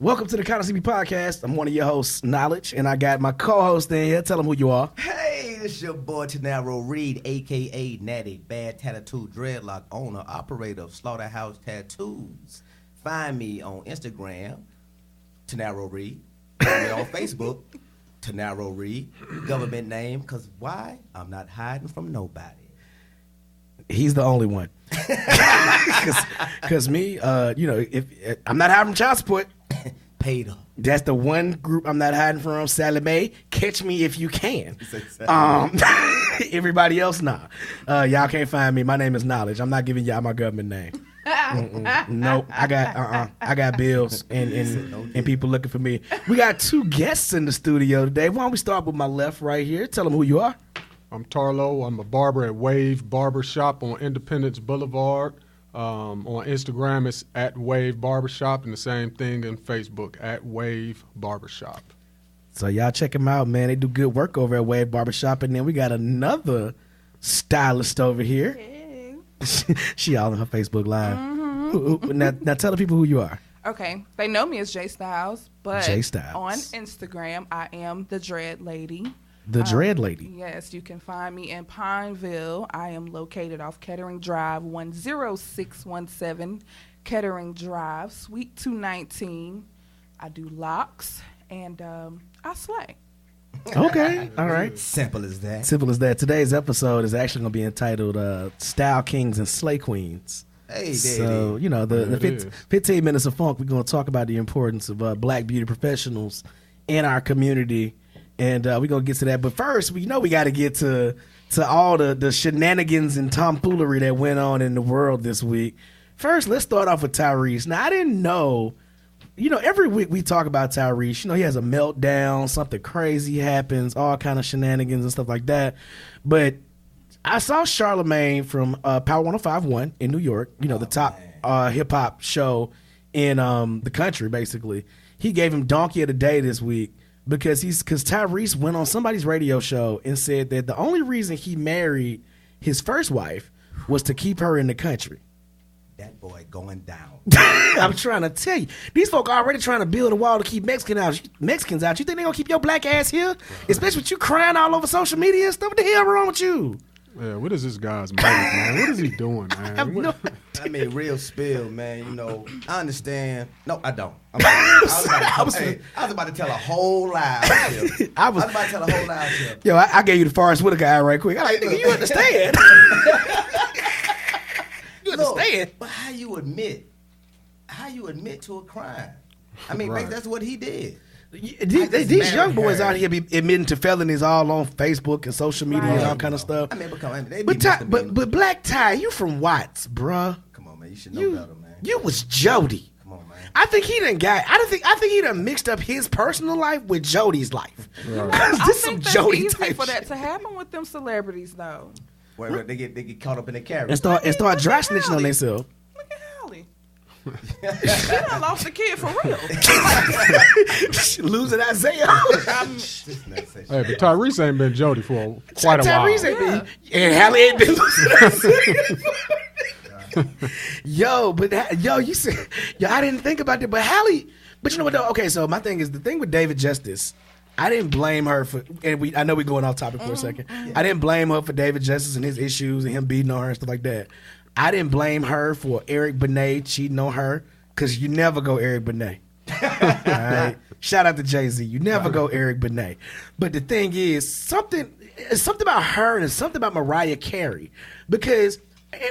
Welcome to the Kind of CB podcast. I'm one of your hosts, Knowledge, and I got my co-host in here. Tell them who you are. Hey, this your boy Tanaro Reed, a.k.a. Natty, Bad Tattoo Dreadlock owner, operator of Slaughterhouse Tattoos. Find me on Instagram, Tanaro Reed. Find me on Facebook, Tanaro Reed. Government name, because why? I'm not hiding from nobody. He's the only one. Because me, if I'm not hiding from child support. Paid up. That's the one group I'm not hiding from. Sally Mae, catch me if you can. Everybody else, nah. Y'all can't find me. My name is Knowledge. I'm not giving y'all my government name. Nope. I got bills and people looking for me. We got two guests in the studio today. Why don't we start with my left right here? Tell them who you are. I'm Tarlo. I'm a barber at Wave Barbershop on Independence Boulevard. On Instagram, it's at Wave Barbershop, and the same thing on Facebook, at Wave Barbershop. So y'all check them out, man. They do good work over at Wave Barbershop. And then we got another stylist over here. Hey. She all on her Facebook Live. Mm-hmm. Now tell the people who you are. Okay, they know me as J Styles, but J Styles. On Instagram, I am the Dread Lady. The Dread Lady. Yes, you can find me in Pineville. I am located off Kettering Drive, 10617 Kettering Drive, Suite 219. I do locks, and I slay. Okay, all right. Simple as that. Simple as that. Today's episode is actually going to be entitled Style Kings and Slay Queens. Hey, so, the 15 minutes of funk, we're going to talk about the importance of black beauty professionals in our community. And we're going to get to that. But first, we got to get to all the shenanigans and tomfoolery that went on in the world this week. First, let's start off with Tyrese. Now, I didn't know, every week we talk about Tyrese. He has a meltdown, something crazy happens, all kind of shenanigans and stuff like that. But I saw Charlemagne from Power 105.1 in New York, the top hip-hop show in the country, basically. He gave him Donkey of the Day this week. Because Tyrese went on somebody's radio show and said that the only reason he married his first wife was to keep her in the country. That boy going down. I'm trying to tell you. These folk are already trying to build a wall to keep Mexicans out. You think they gonna keep your black ass here? Right. Especially with you crying all over social media and stuff. What the hell wrong with you? Yeah, what is this guy's motive, man? What is he doing, man? I mean, real spill, man. I understand. No, I don't. I was about to tell a whole lie. I was about to tell a whole lie. Yo, I gave you the Forrest Whitaker guy right quick. I like, nigga, you understand? You understand? But how you admit to a crime? I mean, right. That's what he did. These young boys out here be admitting to felonies all on Facebook and social media and all kind of stuff. I mean, but Black Ty, you from Watts, bruh. Come on, man. You should know better, man. You was Jody. Come on, man. I think he done mixed up his personal life with Jody's life. Right. I think that's Jody easy type for that shit to happen with them celebrities, though. Where they get caught up in the character and start dry snitching on themselves. Look at Hallie. She done lost the kid for real. Losing Isaiah. Hey, but Tyrese ain't been Jody for quite a while. Tyrese ain't been, and Hallie ain't been losing Isaiah. You said, I didn't think about that, but Hallie, but you know what though? Okay, so my thing is, the thing with David Justice, I didn't blame her for, and I know we're going off topic for a second. Yeah. I didn't blame her for David Justice and his issues and him beating on her and stuff like that. I didn't blame her for Eric Benet cheating on her, because you never go Eric Benet. All right? Shout out to Jay-Z. You never go Eric Benet. But the thing is, something about her and something about Mariah Carey. Because,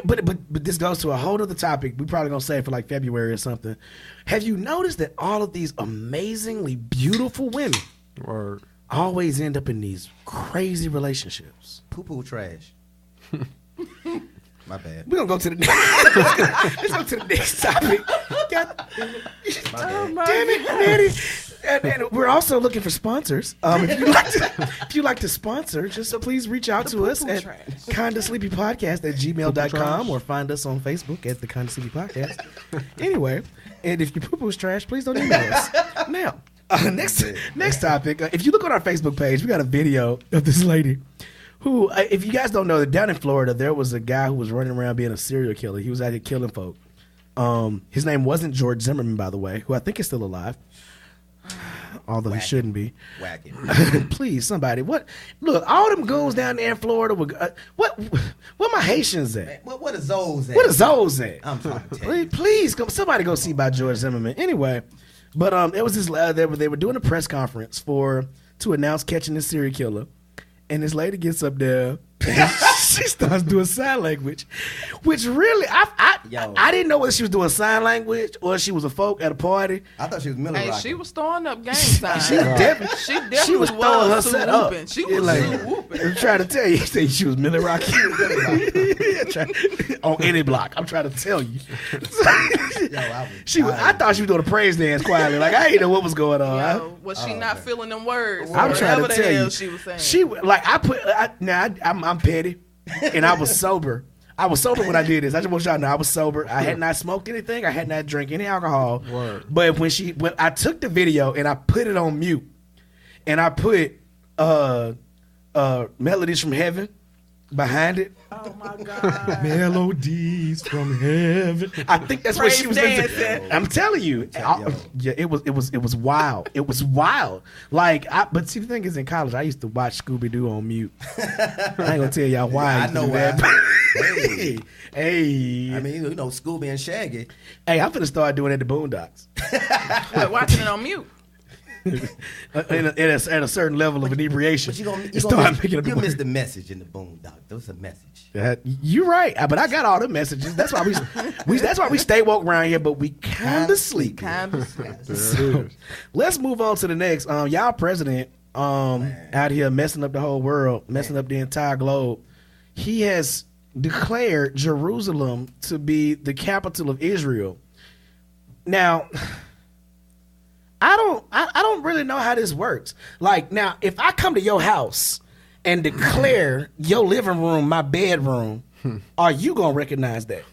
but this goes to a whole other topic. We're probably going to say it for like February or something. Have you noticed that all of these amazingly beautiful women always end up in these crazy relationships? Poo-poo trash. My bad. We're going to go to the let's go to the next topic. Damn it, Natty. And we're also looking for sponsors. If you'd like to sponsor, just please reach out to us at kindasleepypodcast@gmail.com or find us on Facebook at the Kinda Sleepy Podcast. Anyway, and if your poo-poo is trash, please don't email us. Now, next topic. If you look on our Facebook page, we got a video of this lady who, if you guys don't know, that down in Florida, there was a guy who was running around being a serial killer. He was out here killing folk. His name wasn't George Zimmerman, by the way, who I think is still alive. Although he shouldn't be. Whack it. Please, somebody. What? Look, all them goons down there in Florida. What my Haitians at? What is those at? What is those at? I'm trying to tell you. Please, somebody go see about George Zimmerman. Anyway, but it was this. They were doing a press conference to announce catching this serial killer, and this lady gets up there. She starts doing sign language, which really I didn't know whether she was doing sign language or she was a folk at a party. I thought she was Miller Hey, Rocket. she was throwing up gang signs. She definitely was throwing her set up. whooping. She was whooping. I'm trying to tell you, she was Millie Rocky on any block. I'm trying to tell you. I thought she was doing a praise dance quietly. Like I didn't know what was going on. Yo, was she not feeling them words? I'm trying to tell you. She was saying. I'm petty, and I was sober. I was sober when I did this. I just want y'all to know I was sober. I had not smoked anything. I had not drank any alcohol. Word. But when I took the video and I put it on mute, and I put Melodies from Heaven behind it. Oh my God. Melodies from Heaven. I think that's what she was listening. I'm telling you. It was wild. It was wild. But see, the thing is, in college, I used to watch Scooby Doo on mute. I ain't gonna tell y'all why. I know why. Hey. I mean, Scooby and Shaggy. Hey, I'm finna start doing it at the Boondocks. Watching it on mute. at a certain level of inebriation. But you missed the message in the Boondock. There was a message. You're right, but I got all the messages. That's why we stay woke around here, but we kind of sleep. So, let's move on to the next. Y'all president out here messing up the whole world, messing up the entire globe. He has declared Jerusalem to be the capital of Israel. Now, I don't really know how this works. Like, now, if I come to your house and declare your living room my bedroom, are you gonna recognize that?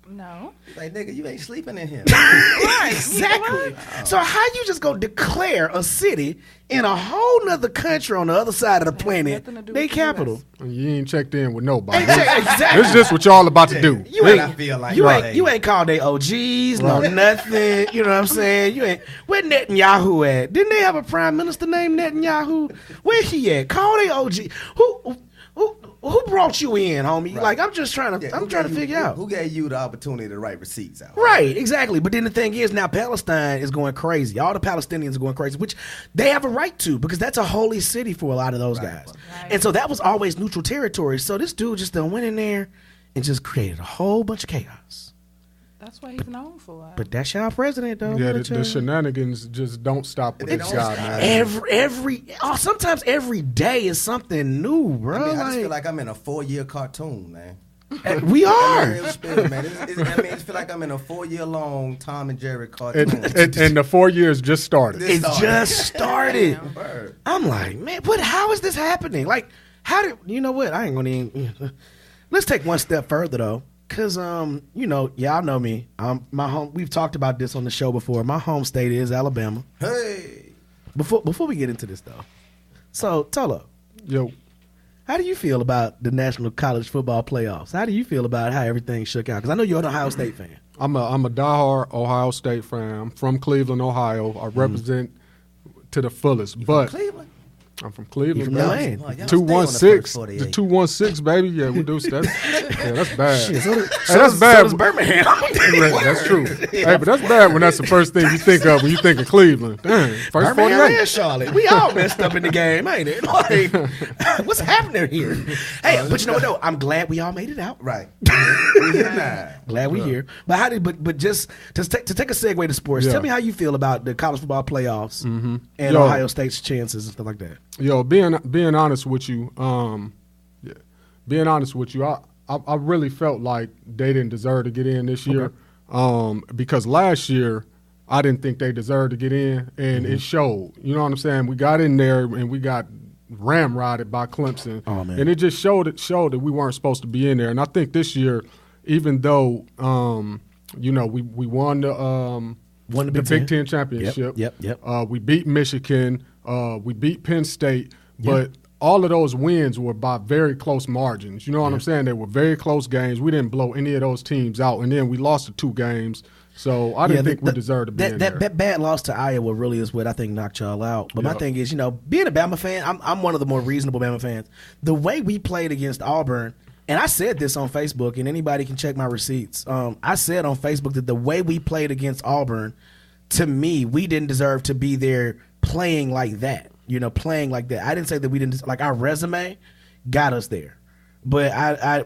No. Like, nigga, you ain't sleeping in here. Right, exactly. So how you just gonna declare a city in a whole nother country on the other side of the planet, they capital? You ain't checked in with nobody. Exactly. This is just what y'all about to do. You ain't called they OGs, no nothing. You know what I'm saying? You ain't. Where Netanyahu at? Didn't they have a prime minister named Netanyahu? Where he at? Call they OG. Who brought you in, homie? Right. Like, I'm just trying to figure out. Who gave you the opportunity to write receipts out? Right, exactly. But then the thing is, now Palestine is going crazy. All the Palestinians are going crazy, which they have a right to, because that's a holy city for a lot of those guys. Right. And so that was always neutral territory. So this dude just went in there and just created a whole bunch of chaos. That's what he's known for. But that's y'all president, though. Yeah, the shenanigans just don't stop with this guy, man. Sometimes every day is something new, bro. I just feel like I'm in a 4-year cartoon, man. We are. I feel like I'm in a 4-year long Tom and Jerry cartoon. And the 4 years just started. Just started. I'm like, man, how is this happening? Like, you know what? I ain't gonna even. Let's take one step further, though. Cause y'all know me. We've talked about this on the show before. My home state is Alabama. Hey. Before we get into this though, so Tolo, yo, how do you feel about the National College Football Playoffs? How do you feel about how everything shook out? Because I know you're an Ohio State fan. I'm a diehard Ohio State fan. I'm from Cleveland, Ohio. I represent to the fullest. But Cleveland? I'm from Cleveland. From man. Well, 216, the 216, baby. Yeah, we do stuff. Yeah, that's bad. Shit, that's bad. So does Birmingham. That's true. Hey, but that's bad when that's the first thing you think of when you think of Cleveland. Damn, first Birmingham 48. and Charlotte. We all messed up in the game, ain't it? Like, what's happening here? Hey, but you know what though? I'm glad we all made it out. Right. Glad we here. But just to take a segue to sports, tell me how you feel about the college football playoffs and Ohio State's chances and stuff like that. Yo, being honest with you, I really felt like they didn't deserve to get in this year, because last year I didn't think they deserved to get in, and it showed. You know what I'm saying? We got in there and we got ramrodded by Clemson, and it just showed that we weren't supposed to be in there. And I think this year, even though we won the Big Ten championship, Yep. we beat Michigan. We beat Penn State, but all of those wins were by very close margins. You know what I'm saying? They were very close games. We didn't blow any of those teams out, and then we lost the 2 games. So I didn't think we deserved to be in there. That bad loss to Iowa really is what I think knocked y'all out. But my thing is, being a Bama fan, I'm one of the more reasonable Bama fans. The way we played against Auburn, and I said this on Facebook, and anybody can check my receipts. I said on Facebook that the way we played against Auburn, to me, we didn't deserve to be there playing like that. Playing like that. I didn't say that we didn't, like, our resume got us there. But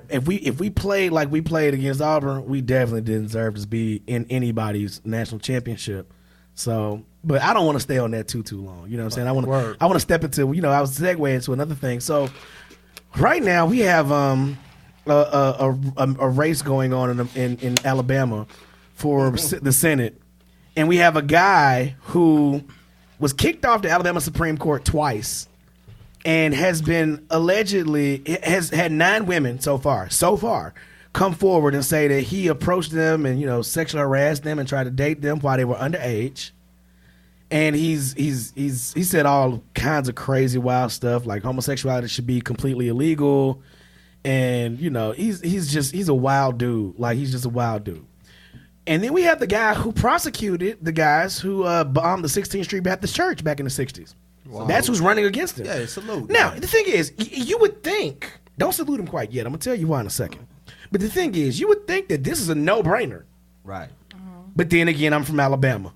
if we played like we played against Auburn, we definitely didn't deserve to be in anybody's national championship. So, but I don't want to stay on that too long. You know what I'm saying? I want to step into, I was segueing into another thing. So right now we have a race going on in Alabama for the Senate, and we have a guy who was kicked off the Alabama Supreme Court twice and has been has had 9 women so far come forward and say that he approached them and sexually harassed them and tried to date them while they were underage. And he said all kinds of crazy wild stuff, like homosexuality should be completely illegal, and he's a wild dude. Like, he's just a wild dude. And then we have the guy who prosecuted the guys who bombed the 16th Street Baptist Church back in the 60s. Wow. That's who's running against him. Yeah, salute. Now, the thing is, you would think, don't salute him quite yet. I'm going to tell you why in a second. But the thing is, you would think that this is a no-brainer. Right. But then again, I'm from Alabama.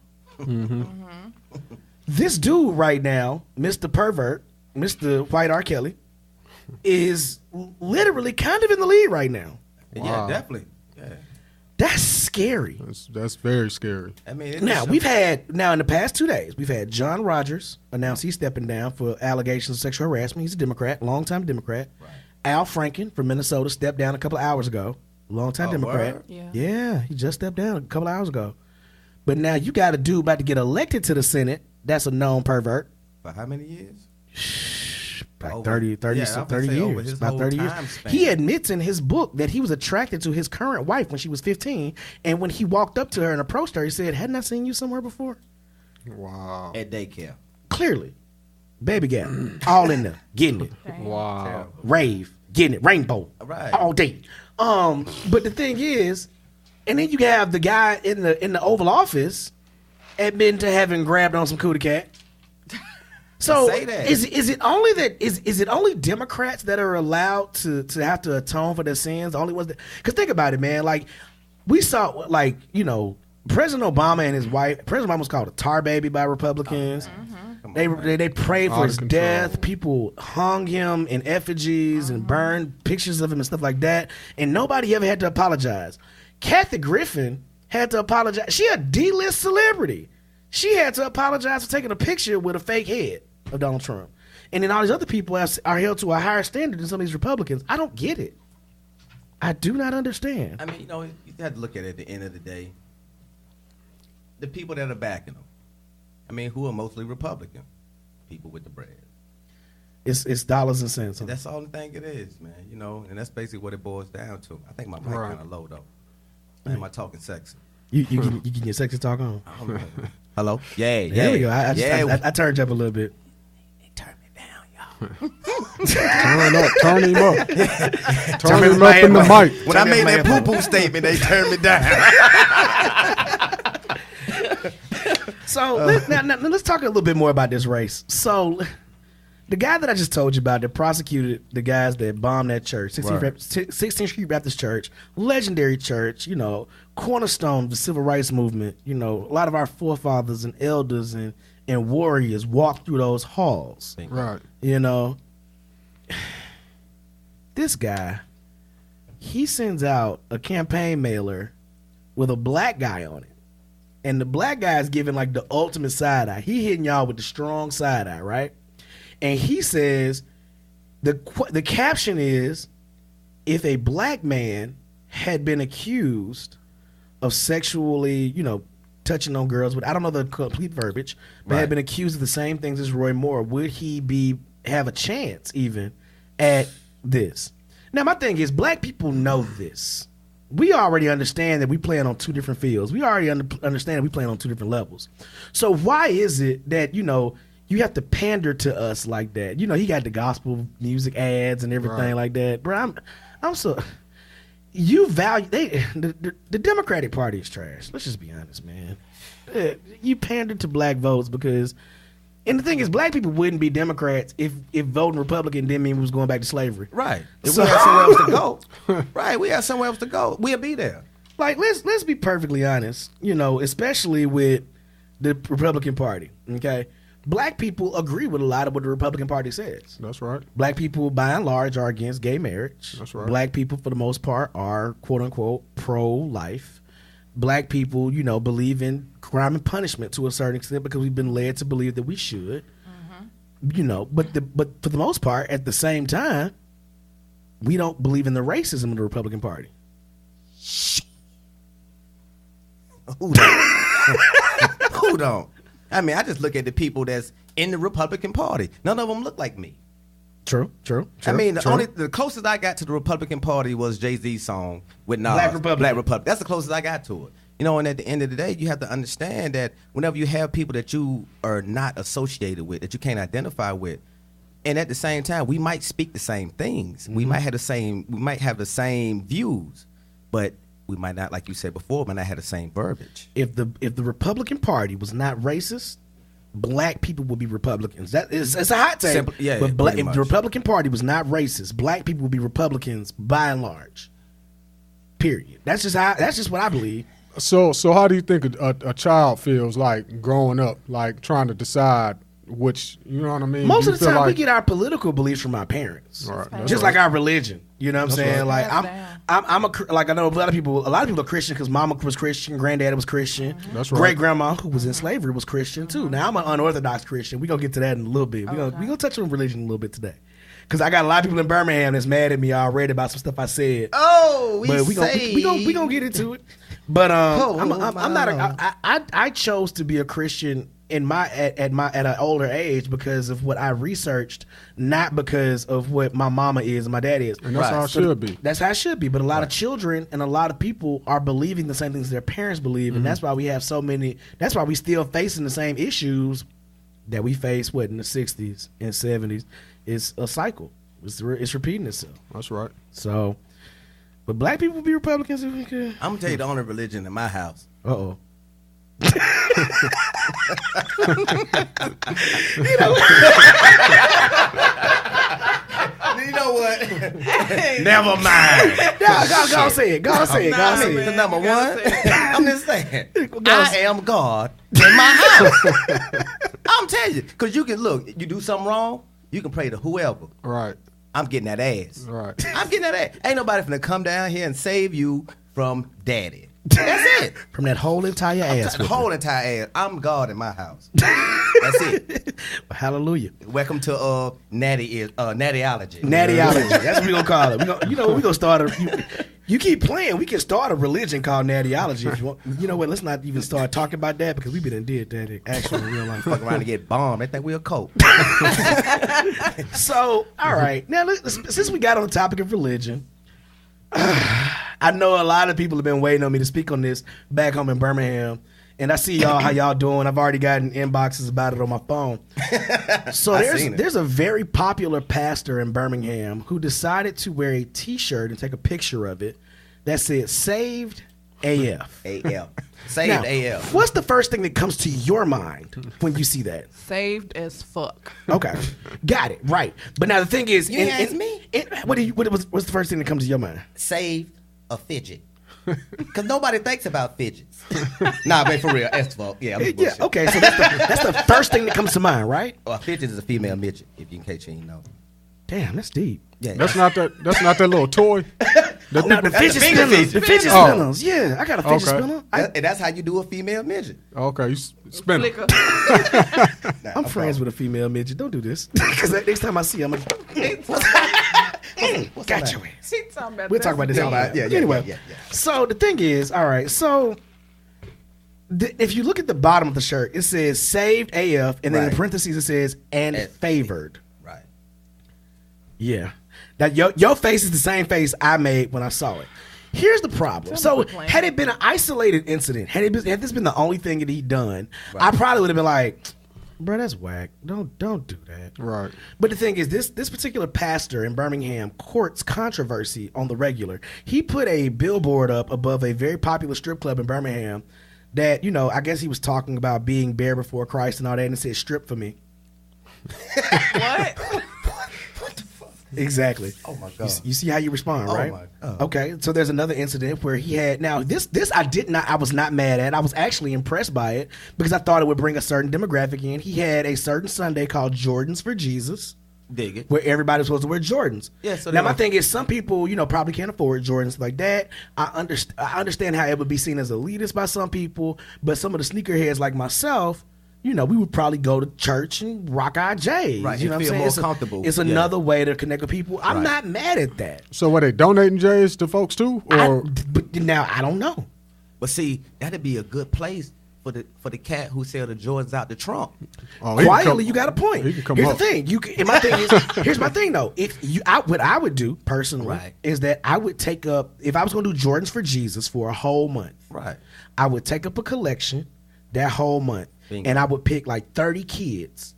This dude right now, Mr. Pervert, Mr. White R. Kelly, is literally kind of in the lead right now. Wow. Yeah, definitely. Yeah. That's scary. That's very scary. I mean, in the past 2 days, we've had John Rogers announce he's stepping down for allegations of sexual harassment. He's a Democrat, longtime Democrat. Right. Al Franken from Minnesota stepped down a couple of hours ago. Longtime Democrat. Word? Yeah, he just stepped down a couple of hours ago. But now you got a dude about to get elected to the Senate. That's a known pervert. For how many years? About 30 years. About 30 years. He admits in his book that he was attracted to his current wife when she was 15, and when he walked up to her and approached her, he said, "Hadn't I seen you somewhere before?" Wow. At daycare. Clearly. Baby gal. All in there. Getting it. Wow. Rave. Getting it. Rainbow. Right. All day. But the thing is, and then you have the guy in the Oval Office admitting to having grabbed on some cootie cat. So is it only Democrats that are allowed to have to atone for their sins? The only ones that, because think about it, man. Like, we saw, like, President Obama and his wife. President Obama was called a tar baby by Republicans. They prayed for his death. People hung him in effigies and burned pictures of him and stuff like that. And nobody ever had to apologize. Kathy Griffin had to apologize. She a D-list celebrity. She had to apologize for taking a picture with a fake head of Donald Trump. And then all these other people are held to a higher standard than some of these Republicans. I don't get it. I do not understand. I mean, you have to look at it at the end of the day. The people that are backing them. I mean, who are mostly Republican? People with the bread. It's dollars and cents. And that's all the thing it is, man. And that's basically what it boils down to. I think my mic kind of low, though. Am I talking sexy? You getting your sexy talk on? Hello? Yeah. There we go. I turned you up a little bit. They turned me down, y'all. Turn him up. Turn him up in the mic. When I made that poo-poo statement, they turned me down. So now let's talk a little bit more about this race. So the guy that I just told you about that prosecuted the guys that bombed that church, 16th Street Baptist Church, legendary church, cornerstone of the civil rights movement. A lot of our forefathers and elders and warriors walked through those halls. Right. This guy, he sends out a campaign mailer with a black guy on it. And the black guy is giving like the ultimate side eye. He hitting y'all with the strong side eye, right? And he says, the caption is, if a black man had been accused of sexually, touching on girls, but I don't know the complete verbiage, but had been accused of the same things as Roy Moore, would he have a chance even at this? Now, my thing is, black people know this. We already understand that we playing on two different fields. We already understand that we playing on two different levels. So why is it that, you have to pander to us like that. You know, he got the gospel music ads and everything like that. Bro, I'm so you value the Democratic Party is trash. Let's just be honest, man. You pander to black votes because, and the thing is, black people wouldn't be Democrats if voting Republican didn't mean we was going back to slavery. Right. If we had somewhere else to go, right? We had somewhere else to go. We'll be there. Like, let's be perfectly honest. You know, especially with the Republican Party. Okay, black people agree with a lot of what the Republican Party says. That's right. Black people, by and large, are against gay marriage. That's right. Black people, for the most part, are quote unquote pro-life. Black people, you know, believe in crime and punishment to a certain extent because we've been led to believe that we should. You know, but for the most part, at the same time, we don't believe in the racism of the Republican Party. Who don't? Who don't? I mean, I just look at the people that's in the Republican Party. None of them look like me. True. I mean, the closest I got to the Republican Party was Jay-Z's song with Nas. Black Republic. That's the closest I got to it. You know, and at the end of the day, you have to understand that whenever you have people that you are not associated with, that you can't identify with, and at the same time, we might speak the same things. We might have the same views, but we might not, like you said before, might not have the same verbiage. If the Republican Party was not racist, black people would be Republicans. It's a hot take. But if the Republican Party was not racist, black people would be Republicans by and large. Period. That's just what I believe. So how do you think a child feels like growing up, like trying to decide which, you know what I mean? Most of the time, we get our political beliefs from our parents, right, just like our religion. You know what I'm saying? Right. Like I know a lot of people are Christian because mama was Christian, granddad was Christian, That's right. great grandma who was in slavery was Christian too. Now I'm an unorthodox Christian. We are gonna get to that in a little bit. We gonna touch on religion a little bit today. Because I got a lot of people in Birmingham that's mad at me already about some stuff I said. Oh, we gonna get into it. But I'm not. I chose to be a Christian at an older age because of what I researched, not because of what my mama is and my dad is. And that's how it should be. That's how it should be. But a lot of children and a lot of people are believing the same things their parents believe, and that's why we have so many. That's why we still facing the same issues that we faced in the 60s and 70s. It's a cycle. It's repeating itself. That's right. So, but black people be Republicans if we could. I'm gonna tell you the only religion in my house. Uh-oh. You know what? Never mind. Go say it. Go say it. The number one. I'm just saying. I am God in my house. I'm telling you, because you can look. You do something wrong, you can pray to whoever. Right. I'm getting that ass. Right. I'm getting that ass. Ain't nobody finna come down here and save you from daddy. That's it. From that whole entire ass. The whole entire ass. I'm God in my house. That's it. Hallelujah. Welcome to Nattyology. Nattyology. That's what we gonna call it. We gonna start you keep playing. We can start a religion called Nattyology if you want. You know what? Let's not even start talking about that because we been did that actually in real life. Fuck around and get bombed. They think we a cult. So, all right. Now, since we got on the topic of religion, I know a lot of people have been waiting on me to speak on this back home in Birmingham. And I see y'all, how y'all doing. I've already gotten inboxes about it on my phone. So there's a very popular pastor in Birmingham who decided to wear a T-shirt and take a picture of it that said "Saved AF." AF. Saved AF. What's the first thing that comes to your mind when you see that? Saved as fuck. Okay, got it right. But now the thing is, you ask me. What's the first thing that comes to your mind? Saved a fidget. Because nobody thinks about fidgets. Nah, but for real, that's fuck. Yeah, okay. So that's the first thing that comes to mind, right? Well, a fidget is a female midget. In case you didn't know. Damn, that's deep. Yeah, that's not that little toy. The fidget spinners. The fidget spinners. Yeah, I got a fidget spinner. And that's how you do a female midget. Okay, you spin it. I'm friends with a female midget. Don't do this. Because next time I see him, I'm got your ass. We'll talk about this. Anyway, so the thing is, all right, so if you look at the bottom of the shirt, it says "Saved AF," and then in parentheses it says "and favored." Right. Yeah. Now your face is the same face I made when I saw it. Here's the problem. So had it been an isolated incident, had this been the only thing that he'd done, I probably would have been like, Bro, that's whack. Don't do that. Right. But the thing is, this particular pastor in Birmingham courts controversy on the regular. He put a billboard up above a very popular strip club in Birmingham that, you know, I guess he was talking about being bare before Christ and all that, and it said, "Strip for me." What? Exactly. Oh my God. You see how you respond, Oh right? my God. Okay. So there's another incident where he had, now this I was not mad at. I was actually impressed by it because I thought it would bring a certain demographic in. He had a certain Sunday called Jordans for Jesus, Dig it. where everybody was supposed to wear Jordans. Yeah, so now they my were- thing is, some people, you know, probably can't afford Jordans like that. I understand how it would be seen as elitist by some people, but some of the sneakerheads like myself, you know, we would probably go to church and rock our J's. Right, You you know what I'm feel saying? more It's comfortable. It's Yeah. another way to connect with people. I'm Right. not mad at that. So were they donating J's to folks too? Or But now I don't know. But see, that'd be a good place for the cat who sell the Jordans out the trunk. oh, he can Quietly, come- you got a point. He can come Here's up. the thing. And my thing is, here's my thing though. What I would do personally Right. is that I would take up, if I was going to do Jordans for Jesus for a whole month, Right. I would take up a collection that whole month, Bingo. and I would pick like 30 kids,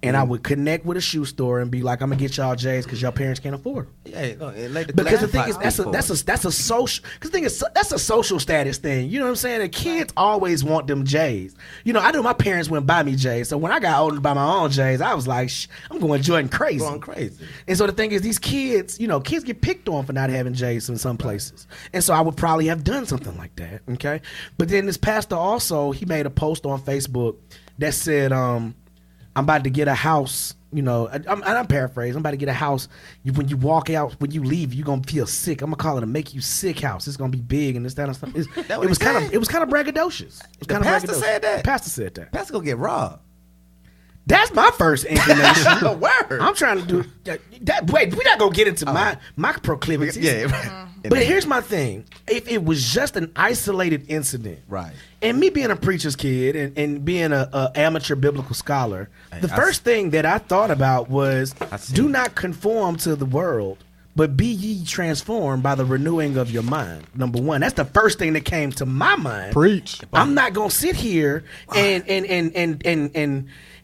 and I would connect with a shoe store and be like, "I'm gonna get y'all J's because your parents can't afford them." Yeah, no, and let the Because the glass thing is, pot speak for it. that's a social. Because the thing is, that's a social status thing. You know what I'm saying? The kids always want them J's. You know, I knew my parents wouldn't buy me J's, so when I got older to buy my own J's, I was like, I'm going Jordan crazy. Going crazy. And so the thing is, these kids, you know, kids get picked on for not having J's in some places. And so I would probably have done something like that. Okay, but then this pastor also, he made a post on Facebook that said, I'm about to get a house. You know, I'm paraphrasing. I'm about to get a house. When you walk out, when you leave, you're gonna feel sick. I'm gonna call it a make you sick house. It's gonna be big and this, that, and stuff. That what It was he kind said? of braggadocious. It was The kind of pastor braggadocious. said that? The pastor said that. Pastor gonna get robbed. That's my first inclination. Word. I'm trying to do that. Wait, we're not gonna get into my proclivities. Yeah, right. But here's my thing: if it was just an isolated incident, Right. and me being a preacher's kid and being a amateur biblical scholar, the first thing that I thought about was, see. do not conform to the world, but be ye transformed by the renewing of your mind. Number one, that's the first thing that came to my mind. Preach. I'm not gonna sit here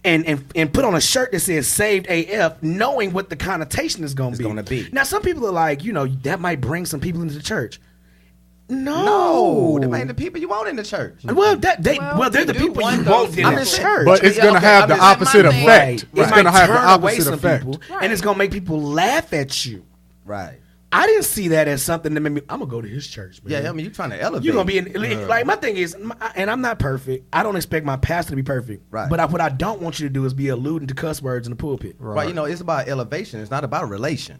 and put on a shirt that says "Saved AF," knowing what the connotation is gonna be. Now, some people are like, you know, that might bring some people into the church. No, them ain't the people you want in the church. Well, they're the you do people want you those want in people. the I'm just saying, church. But it's Yeah, going to okay, have I'm the just- opposite my thing. effect. It It's might going to have the turn away opposite some effect. people, Right. and it's gonna make people laugh at you. Right. I didn't see that as something that made me. I'm gonna go to his church, man. Yeah, I mean, you trying to elevate. You're gonna be in, like, my thing is, and I'm not perfect. I don't expect my pastor to be perfect. Right. But what I don't want you to do is be alluding to cuss words in the pulpit. Right. You know, it's about elevation. It's not about relation.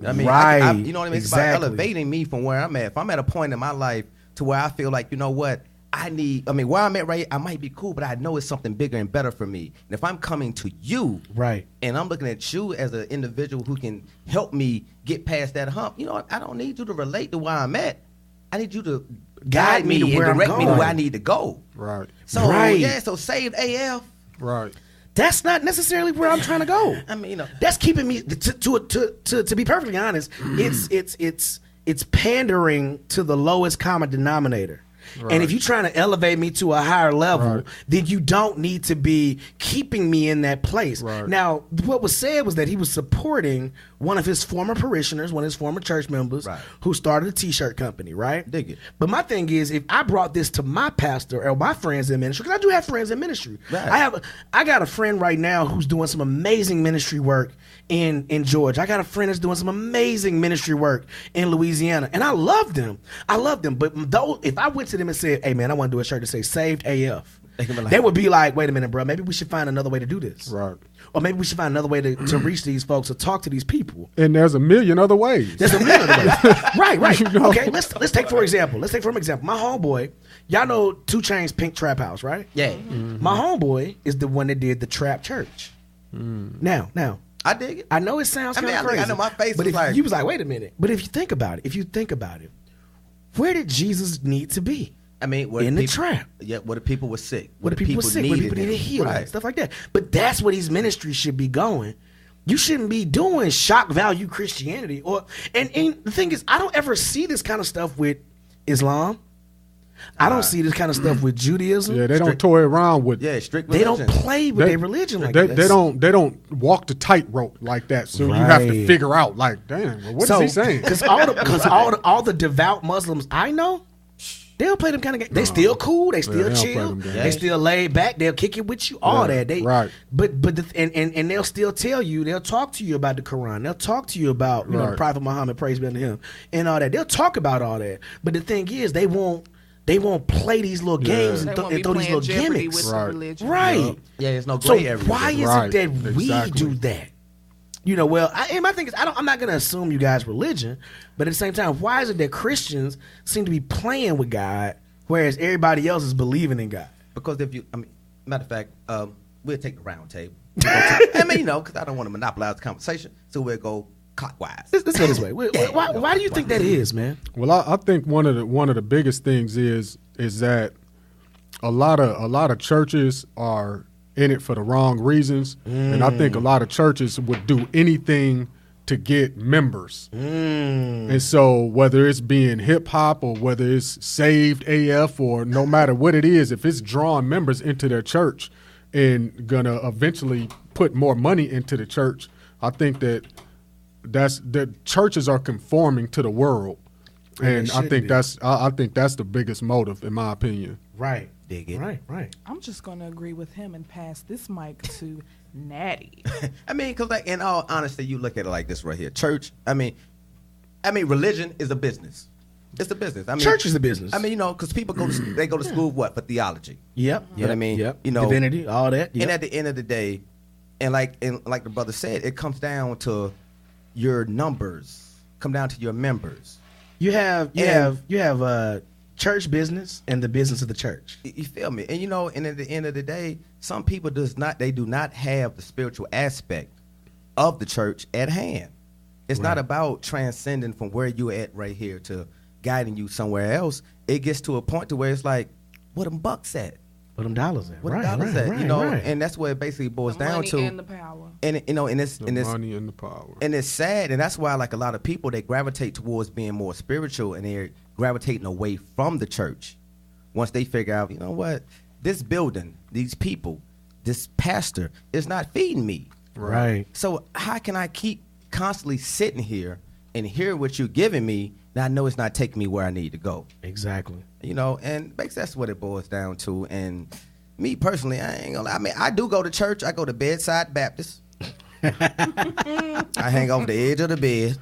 I mean, Right. you know what I mean? It's Exactly. about elevating me from where I'm at. If I'm at a point in my life to where I feel like, you know what, where I'm at right, I might be cool, but I know it's something bigger and better for me. And if I'm coming to you, Right. and I'm looking at you as an individual who can help me get past that hump, you know what, I don't need you to relate to where I'm at. I need you to guide me to and where I'm direct me to going. where I need to go. Right. So, Right. yeah, so saved AF. Right. That's not necessarily where I'm trying to go. I mean, you know. That's keeping me to be perfectly honest. It's pandering to the lowest common denominator. Right. And if you're trying to elevate me to a higher level, Right. then you don't need to be keeping me in that place. Right. Now, what was said was that he was supporting one of his former parishioners, one of his former church members, Right. who started a T-shirt company, right? Dig it. But my thing is, if I brought this to my pastor or my friends in ministry, because I do have friends in ministry. Right. I got a friend right now who's doing some amazing ministry work in Georgia. I got a friend that's doing some amazing ministry work in Louisiana, and I love them. But if I went to them and said, "Hey man, I want to do a shirt that says Saved AF," they would be like, "Wait a minute, bro. Maybe we should find another way to do this, Right. or maybe we should find another way to reach these folks or talk to these people." And there's a million other ways. There's a million other ways. Right. You know? Okay, let's take for example. My homeboy, y'all know 2 Chainz Pink Trap House, right? Yeah. Mm-hmm. My homeboy is the one that did the Trap Church. Now, I dig it. I know it sounds I mean, kind of I crazy. know my face but was if like- you was like, wait a minute. But if you think about it, where did Jesus need to be? I mean, where In the people, trap. Yeah, where the people were sick. Where the people were sick, where people needed healing, Right. stuff like that. But that's where these ministries should be going. You shouldn't be doing shock value Christianity. And the thing is, I don't ever see this kind of stuff with Islam. I don't see this kind of stuff with Judaism. Yeah, they don't toy around with. Yeah, strict They religion. don't play with their religion like that. They don't walk the tightrope like that. So you have to figure out, like, damn, well, what is he saying? Because all the devout Muslims I know, they'll play them kind of games. They still cool. They still chill. They still laid back. They'll kick it with you. All that. And they'll still tell you. They'll talk to you about the Quran. They'll talk to you about the Prophet Muhammad, praise be unto him, and all that. They'll talk about all that. But the thing is, they won't play these little games and throw these little gimmicks. Right. Yeah, there's no gray area. So why is it that we do that? And my thing is, I'm not going to assume you guys' religion, but at the same time, why is it that Christians seem to be playing with God, whereas everybody else is believing in God? Because matter of fact, we'll take the round table. Because I don't want to monopolize the conversation, so we'll go clockwise. Let's go this way. Why do you think that is, man? Well, I think one of the biggest things is that a lot of churches are in it for the wrong reasons, and I think a lot of churches would do anything to get members. And so whether it's being hip hop or whether it's saved AF or no matter what it is, if it's drawing members into their church and gonna eventually put more money into the church, I think that churches are conforming to the world, and I think that's the biggest motive, in my opinion. Right. Dig it. Right. I'm just gonna agree with him and pass this mic to Natty. Because in all honesty, you look at it like this right here. Church. Religion is a business. It's a business. Church is a business. Because people go to school for theology. Yep. You know what I mean? Yep. Divinity, all that. Yep. And at the end of the day, and like the brother said, it comes down to your numbers. Come down to your members. You have church business and the business of the church. You feel me? And at the end of the day, some people do not have the spiritual aspect of the church at hand. It's not about transcending from where you're at right here to guiding you somewhere else. It gets to a point to where it's like, where them bucks at? Where them dollars at? Where them dollars at? And that's what it basically boils down to. The money and the power. And money and the power. And it's sad, and that's why like a lot of people, they gravitate towards being more spiritual, and they're gravitating away from the church once they figure out, what, this building, these people, this pastor is not feeding me. Right. So how can I keep constantly sitting here and hear what you're giving me, and I know it's not taking me where I need to go? Exactly. And that's what it boils down to. And me personally, I ain't gonna lie. I do go to church. I go to Bedside Baptist. I hang over the edge of the bed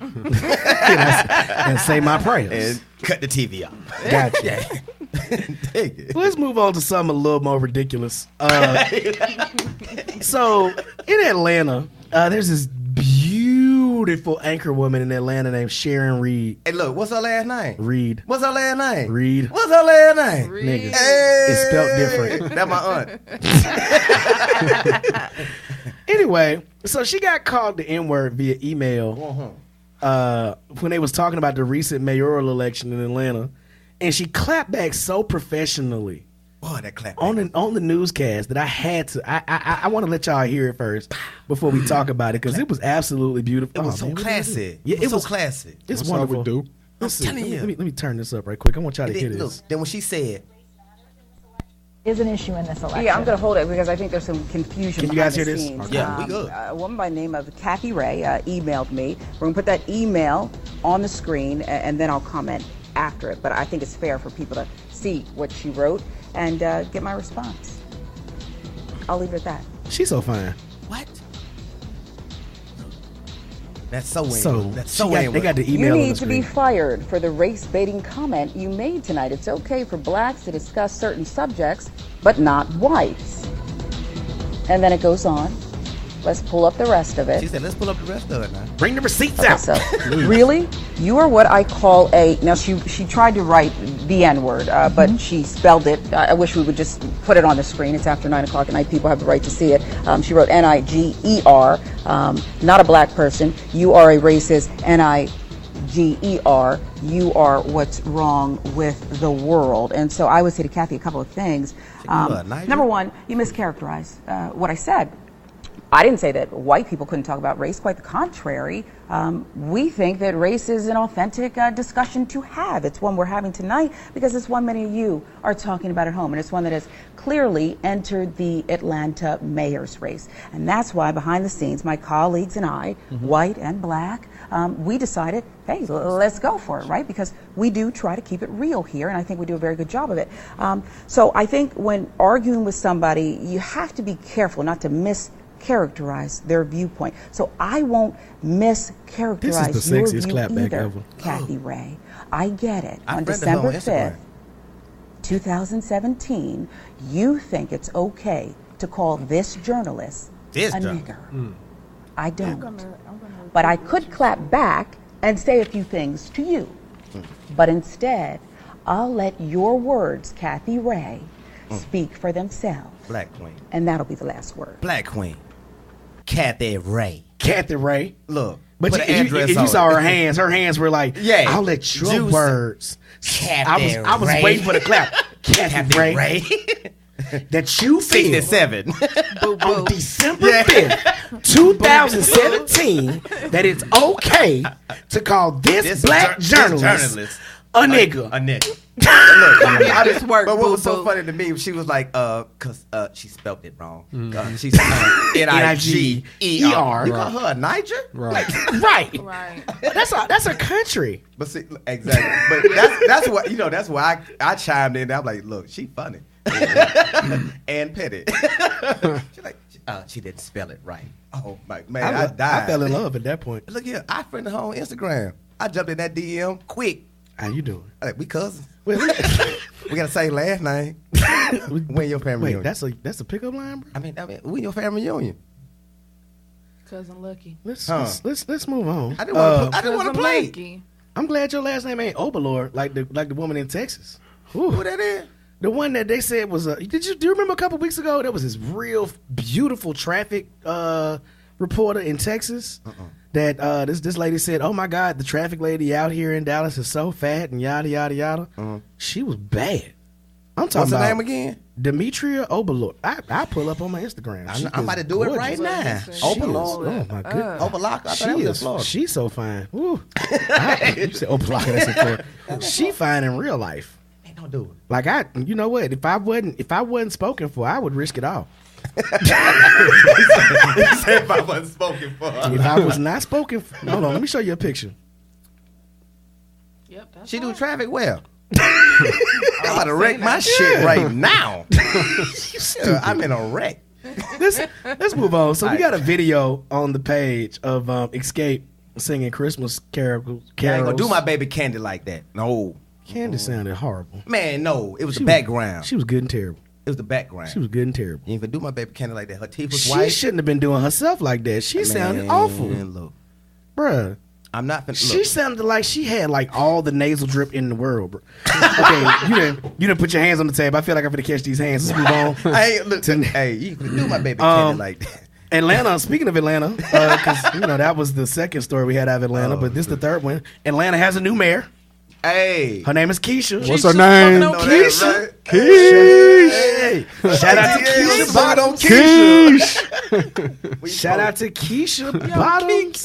and say my prayers and cut the TV off. Gotcha. Let's move on to something a little more ridiculous. So in Atlanta, there's this beautiful anchor woman in Atlanta named Sharon Reed. Hey, look, what's her last name? Reed. What's her last name? Reed. What's her last name? Reed. Nigga. Hey. It's spelled different. That's my aunt. Anyway, so she got called the N-word via email when they was talking about the recent mayoral election in Atlanta, and she clapped back so professionally. Boy, that clap on the newscast that I had to. I want to let y'all hear it first before we talk about it, because it was absolutely beautiful. It was so classy. Yeah, it was so classy. It's That's wonderful. how we do. I'm telling you. Let me turn this up right quick. I want y'all to hear this. Look, then when she said, is an issue in this election. Yeah, I'm going to hold it because I think there's some confusion. Can you guys hear behind the this? scenes. Yeah, we good. A woman by the name of Kathy Ray emailed me. We're going to put that email on the screen, and then I'll comment after it. But I think it's fair for people to see what she wrote and get my response. I'll leave it at that. She's so fine. what? That's so They got the email You on need the to be screen. fired for the race-baiting comment you made tonight. It's okay for blacks to discuss certain subjects, but not whites. And then it goes on. Let's pull up the rest of it. She said, let's pull up the rest of it now. Bring the receipts Okay, out. so, really? You are what I call a... Now, she tried to write the N-word, but she spelled it. I wish we would just put it on the screen. It's after 9 o'clock at night. People have the right to see it. She wrote Niger, not a black person. You are a racist, Niger. You are what's wrong with the world. And so I would say to Kathy a couple of things. Number one, you mischaracterized what I said. I didn't say that white people couldn't talk about race. Quite the contrary. We think that race is an authentic discussion to have. It's one we're having tonight because it's one many of you are talking about at home, and it's one that has clearly entered the Atlanta mayor's race. And that's why behind the scenes, my colleagues and I, white and black, we decided, hey, let's go for it, right? Because we do try to keep it real here, and I think we do a very good job of it. So I think when arguing with somebody, you have to be careful not to mischaracterize their viewpoint. So I won't mischaracterize This is the your sexiest view clapback either, ever. Kathy Ray. I get it. I On friended her on December Instagram. 5th, 2017, you think it's okay to call this journalist This a journalist. nigger. I don't. I'm gonna But I could clap back and say a few things to you. But instead, I'll let your words, Kathy Ray, speak for themselves. Black queen. And that'll be the last word. Black queen. Kathy Ray. Kathy Ray. Look. But put you, an address if you on saw it. her hands were like, Yeah. I'll let your Juicy. words. Kathy I was Ray. waiting for the clap. Kathy Ray. Ray. That you feel 67. on December 5th, 2017, that it's okay to call this black journalist a nigga. A nigga. Look, Make this work, but what was so boo-boo. funny to me, she was like, cause she spelled it wrong. She said Niger. You call her a Niger? Right. Right. Right. That's a country. But see, exactly. But that's what that's why I chimed in. I'm like, look, she funny and petty. She like she didn't spell it right. Oh my man, I died. I fell in love at that point. Look here, I friended her on Instagram. I jumped in that DM quick. How you doing? Like, we cousins. Wait, We got the same last name. When your family reunion? that's a pickup line, bro. I mean, we your family reunion. Cousin Lucky. Let's move on. I didn't want to Cousin play. Lucky. I'm glad your last name ain't Oberlord, like the woman in Texas. Ooh. Who that is? The one that they said was do you remember a couple weeks ago there was this real beautiful traffic reporter in Texas that this lady said, "Oh my God, the traffic lady out here in Dallas is so fat and yada yada yada." She was bad. I'm talking What's her about name again? Demetria Oberlord. I pull up on my Instagram. I'm about to do it right now. Oh my goodness. Overlock. I thought that was in Florida. She's so fine. Woo. You said Oberlock, that's in Florida. She fine in real life. Hey, don't do it. Like you know what? If I wasn't spoken for, I would risk it all. If I wasn't spoken for. If I was not spoken for, hold on, let me show you a picture. Yep, that's She do right. traffic well. I'm about to wreck my shit right now. I'm in a wreck. Let's move on. So we got a video on the page of Escape singing Christmas carols. I ain't gonna do my baby Candy like that. No. Candy sounded horrible. Man, no. It was the background. She was good and terrible. It was the background. She was good and terrible. You ain't gonna do my baby Candy like that. Her teeth was She white. shouldn't have been doing herself like that. She sounded awful. Look, Bruh. I'm not finna She look. sounded like she had like all the nasal drip in the world, bro. Okay, you didn't put your hands on the table. I feel like I'm gonna catch these hands. Let's move on. Hey, look, hey, you can do my baby Candy like that. Atlanta, speaking of Atlanta, because that was the second story we had out of Atlanta, but this is the third one. Atlanta has a new mayor. Hey. Her name is Keisha. What's her name? No, Keisha. Right? Hey, shout out to Keisha Bottoms. Shout out to Keisha Bottoms.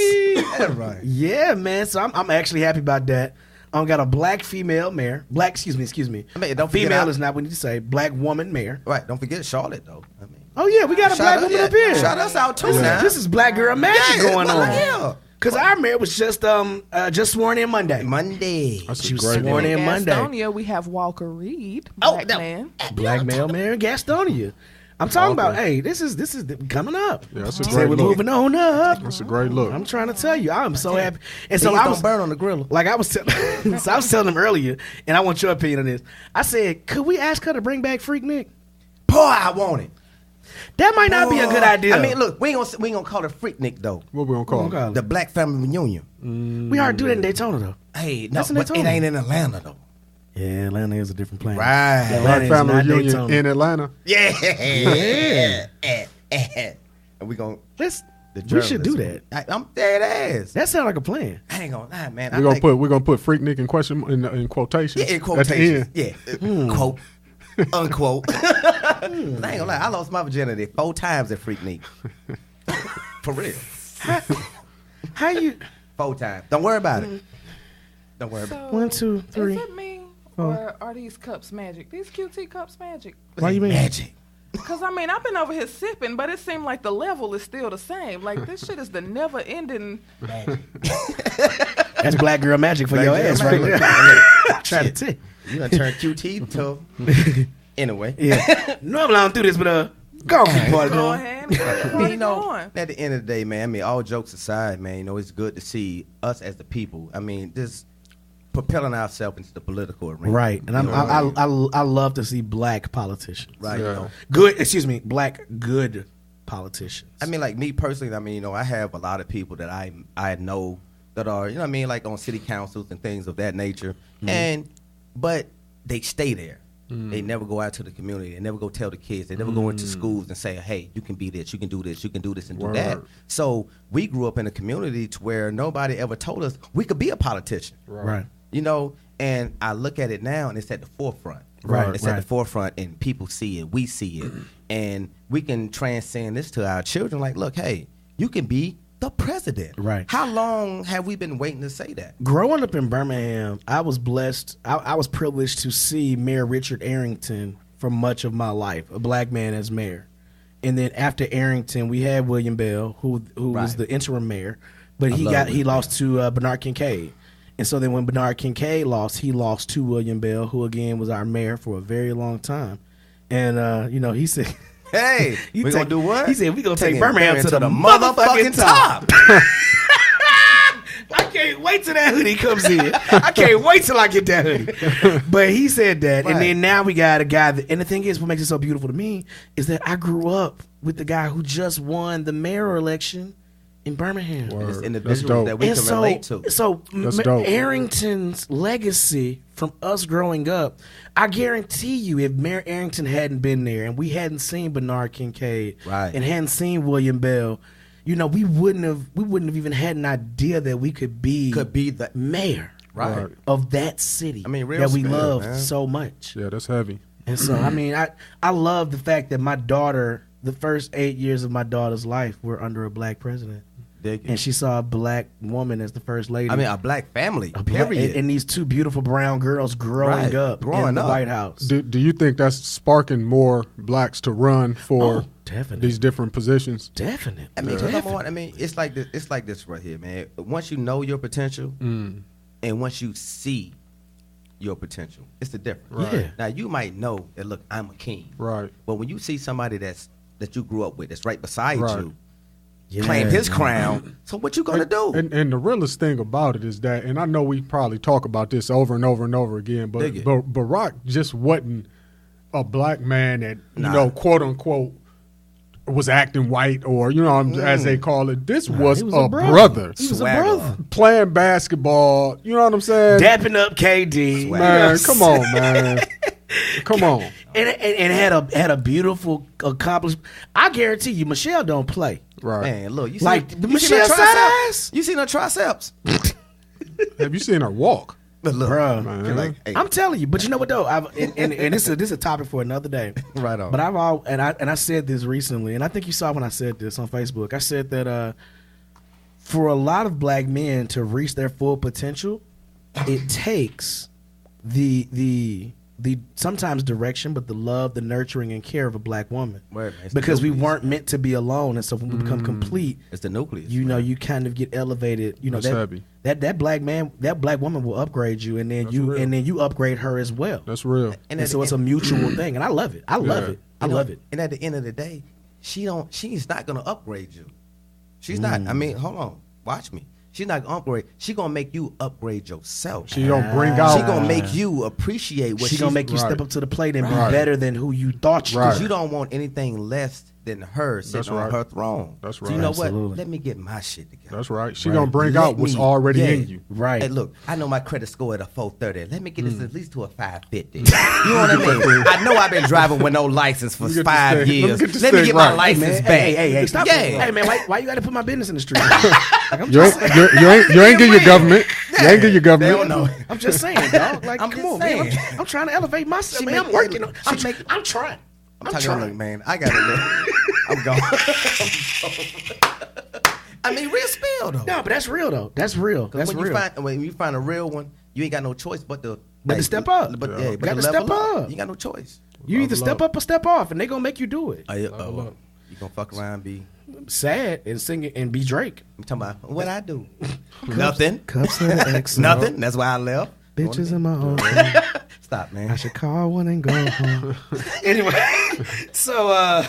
That's right. Yeah, man. So I'm actually happy about that. Got a black female mayor. Excuse me. I mean, don't forget Female is not what you need to say. Black woman mayor. Right, don't forget Charlotte though. I mean, Oh yeah, we got a black woman up here. Shout us out too now. This is black girl magic going on. Yeah. Because our mayor was just sworn in Monday. Monday. That's She a was great sworn name. in Monday. Gastonia, we have Walker Reed, Oh, black no. man. Black male mayor in Gastonia. I'm talking about, hey, this is coming up. Yeah, that's a Say great we're look. moving on up. That's a great look. I'm trying to tell you, I'm so happy. And so So I don't was burn on the grill. like I was telling them earlier, and I want your opinion on this. I said, could we ask her to bring back Freak Nick? Boy, I want it. That might not be a good idea. I mean, look, we ain't gonna call it Freak Nick though. What we gonna call Okay. it? The Black Family Reunion. we already do that in Daytona though. Hey, no, That's in but it Daytona. ain't in Atlanta though. Yeah, Atlanta is a different planet. Right. Atlanta Black is Family not Reunion Daytona. in Atlanta. Yeah. And we gonna. We should do that. I'm dead ass. That sounds like a plan. I ain't gonna lie, man. We're gonna put Freak Nick in question in quotations. Yeah, in At the end. quotations. Yeah. Quote. Unquote. I ain't gonna lie. I lost my virginity 4 times at Freak Nick. For real. How you? 4 times. Don't worry about it. Don't worry about it. So, 1, 2, 3. Is it me? Or are these cups magic? These QT cups magic? Why you mean magic? Because, I mean, I've been over here sipping, but it seemed like the level is still the same. Like, this shit is the never-ending. That's black girl magic for Black your girl ass right magic. there. Try to tell you. You done turned QT to. Anyway. Yeah. Normally I don't do this, but go on, keep party Go going. ahead and get the I mean, party you know, going. at the end of the day, man, I mean, all jokes aside, man, you know, it's good to see us as the people. I mean, just propelling ourselves into the political arena. Right, and You know what I mean? I love to see black politicians. Right. Yeah. You know. Good, excuse me, black good politicians. I mean, like me personally, I mean, you know, I have a lot of people that I know that are, you know what I mean, like on city councils and things of that nature. But they stay there. They never go out to the community. They never go tell the kids. They never go into schools and say, hey, you can be this, you can do this, you can do this and do that. Word. So we grew up in a community to where nobody ever told us we could be a politician. Right. You know, and I look at it now and it's at the forefront. Right, It's at right. the forefront and people see it, we see it. And we can transcend this to our children like, look, hey, you can be the president. Right. How long have we been waiting to say that? Growing up in Birmingham, I was blessed. I was privileged to see Mayor Richard Arrington for much of my life, a black man as mayor. And then after Arrington, we had William Bell, who was Right. the interim mayor, but he William lost to Bernard Kincaid. And so then when Bernard Kincaid lost, he lost to William Bell, who again was our mayor for a very long time. And you know, he said, Hey, we gonna do what? He said, we gonna take Taking Birmingham to the motherfucking motherfucking top. I can't wait till that hoodie comes in. I can't wait till I get that hoodie. But he said that, and Right. then now we got a guy that, and the thing is, what makes it so beautiful to me is that I grew up with the guy who just won the mayor election in Birmingham. Word. It's That's individuals dope. that we And can so, relate to. so That's dope. Arrington's legacy from us growing up, I guarantee you, if Mayor Arrington hadn't been there and we hadn't seen Bernard Kincaid Right. and hadn't seen William Bell, you know, we wouldn't have even had an idea that we could be the mayor right. of that city I mean, real that we spirit, love man. so much. Yeah, that's heavy. And so, I mean, I love the fact that my daughter, the first 8 years of my daughter's life were under a black president. Dig it. And she saw a black woman as the first lady. I mean, a black family. A black- Period. and these two beautiful brown girls growing Right, up growing in the up. White House. Do you think that's sparking more blacks to run for Oh, definitely. these different positions? Definitely. I mean, number one, I mean, it's like this. It's like this right here, man. Once you know your potential, and once you see your potential, it's the difference. Right. Yeah. Now you might know that. Look, I'm a king. Right. But when you see somebody that you grew up with, that's right beside Right. you, Yeah. claim his crown. So what you gonna do? And the realest thing about it is that, and I know we probably talk about this over and over and over again, but Dig it. Barack just wasn't a black man that, Nah. you know, quote unquote, was acting white or, you know, as they call it. This was, he was a a brother. brother. He was a Swagger. brother. Playing basketball, you know what I'm saying? Dapping up KD. Man, come on, man. Come on. And had a beautiful accomplishment. I guarantee you, Michelle don't play. Right. Man, look, you Like, see, the you seen her Michelle triceps? size? You seen her triceps? Have you seen her walk? But look, Bruh. you're like, hey, I'm telling you, but you know what though? And this is a topic for another day. Right on. But I said this recently, and I think you saw when I said this on Facebook. I said that for a lot of black men to reach their full potential, it takes the sometimes direction, but the love, the nurturing, and care of a black woman. Word, man, it's the Because we nucleus. weren't meant to be alone, and so when we become complete, it's the nucleus. you know, you kind of get elevated. You know, That's heavy. that black man, that black woman will upgrade you, and then That's real. you upgrade her as well. That's real. And so it's a mutual thing, and I love it. I love Yeah. it. I love it. And at the end of the day, she's not gonna upgrade you. She's not. I mean, hold on, watch me. She's not gonna upgrade. She gonna make you upgrade yourself. She gonna bring out. She gonna make you appreciate what She gonna make you right. step up to the plate and Right. be better than who you thought you Right. Because you don't want anything less than her sitting That's on right. her throne. That's So right. you know Absolutely. what? Let me get my shit together. That's right. She Right. gonna bring Let out what's me- already yeah. in you. Right. Hey, look, I know my credit score at a 430. Let me get this at least to a 550. You know what I mean? I know I've been driving with no license for Let me get 5 this thing- years. let me get this Let me thing get my right. license Man, back. hey, stop! Yeah. Hey, man, why you got to put my business in the street? Like, I'm You just ain't, saying. you ain't get your government. You ain't get your government. They don't know. I'm just saying, dog. Like, I'm come just on, man. saying. I'm trying to elevate myself. She Man, make- I'm working. On, she make- I'm trying. I'm I'm talking trying. look, man. I got it. I'm gone. I mean, real spill though. No, but that's real though. That's real. That's when real. When you find a real one, you ain't got no choice but to step up. But you got to to step level up. You ain't got no choice. You either step up or step off, and they gonna make you do it. You gonna fuck around and be sad and sing it and be Drake. I'm talking about what I do. Nothing. Cups of X. Nothing. That's why I left. Bitches in my own. Stop, man. I should call one and go home. Anyway, so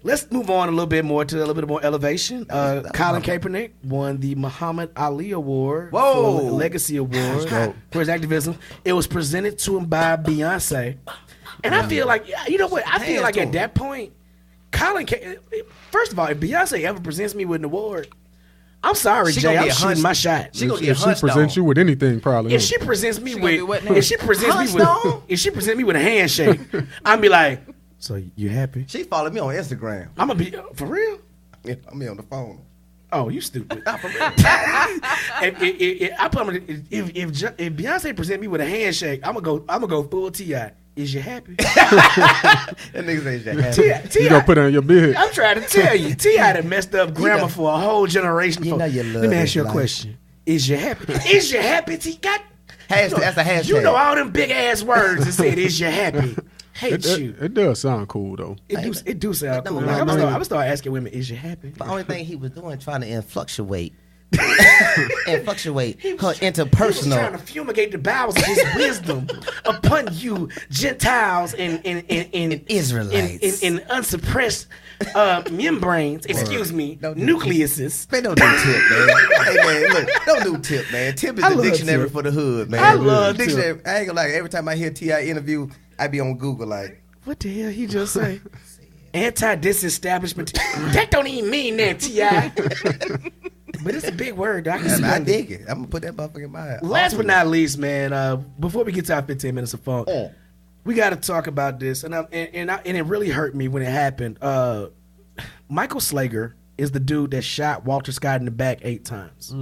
let's move on a little bit more to a little bit more elevation. Colin Kaepernick won the Muhammad Ali Award, Legacy Award for his activism. It was presented to him by Beyonce, and I feel like, you know what? I feel like at that point, first of all, if Beyonce ever presents me with an award, I'm sorry, Jay. I'm shooting my shot. If she presents you with anything, probably. If she presents me with a handshake, I'm be like, so you happy? She followed me on Instagram. I'm gonna be for real. Yeah, I'm on the phone. Oh, you stupid. Not for real. If Beyonce present me with a handshake, I'm gonna go full T.I. Is you happy? That nigga say, is you happy? You gonna put it on your bid. I'm trying to tell you, T.I. done messed up grammar for a whole generation. Let me ask you a question. Is you happy? Is you happy, T? That's a hashtag. You know all them big ass words that said, is you happy? It does sound cool though. It do sound cool. Like, I'm gonna start asking women, is you happy? The only thing he was doing, trying to influctuate her interpersonal. He was trying to fumigate the bowels of his wisdom upon you, Gentiles and Israelites in unsuppressed membranes. Excuse me, nucleuses. Man, don't do tip, man. Hey man, look, don't do tip, man. Tip is the dictionary tip for the hood, man. I love dictionary. Tip. I ain't gonna lie. Every time I hear T.I. interview, I be on Google like, what the hell he just say? Anti-disestablishment. That don't even mean that, T.I. But it's a big word. I dig it. I'm gonna put that motherfucker in my. Last but not least, man. Before we get to our 15 minutes of funk, we got to talk about this, and it really hurt me when it happened. Michael Slager is the dude that shot Walter Scott in the back 8 times,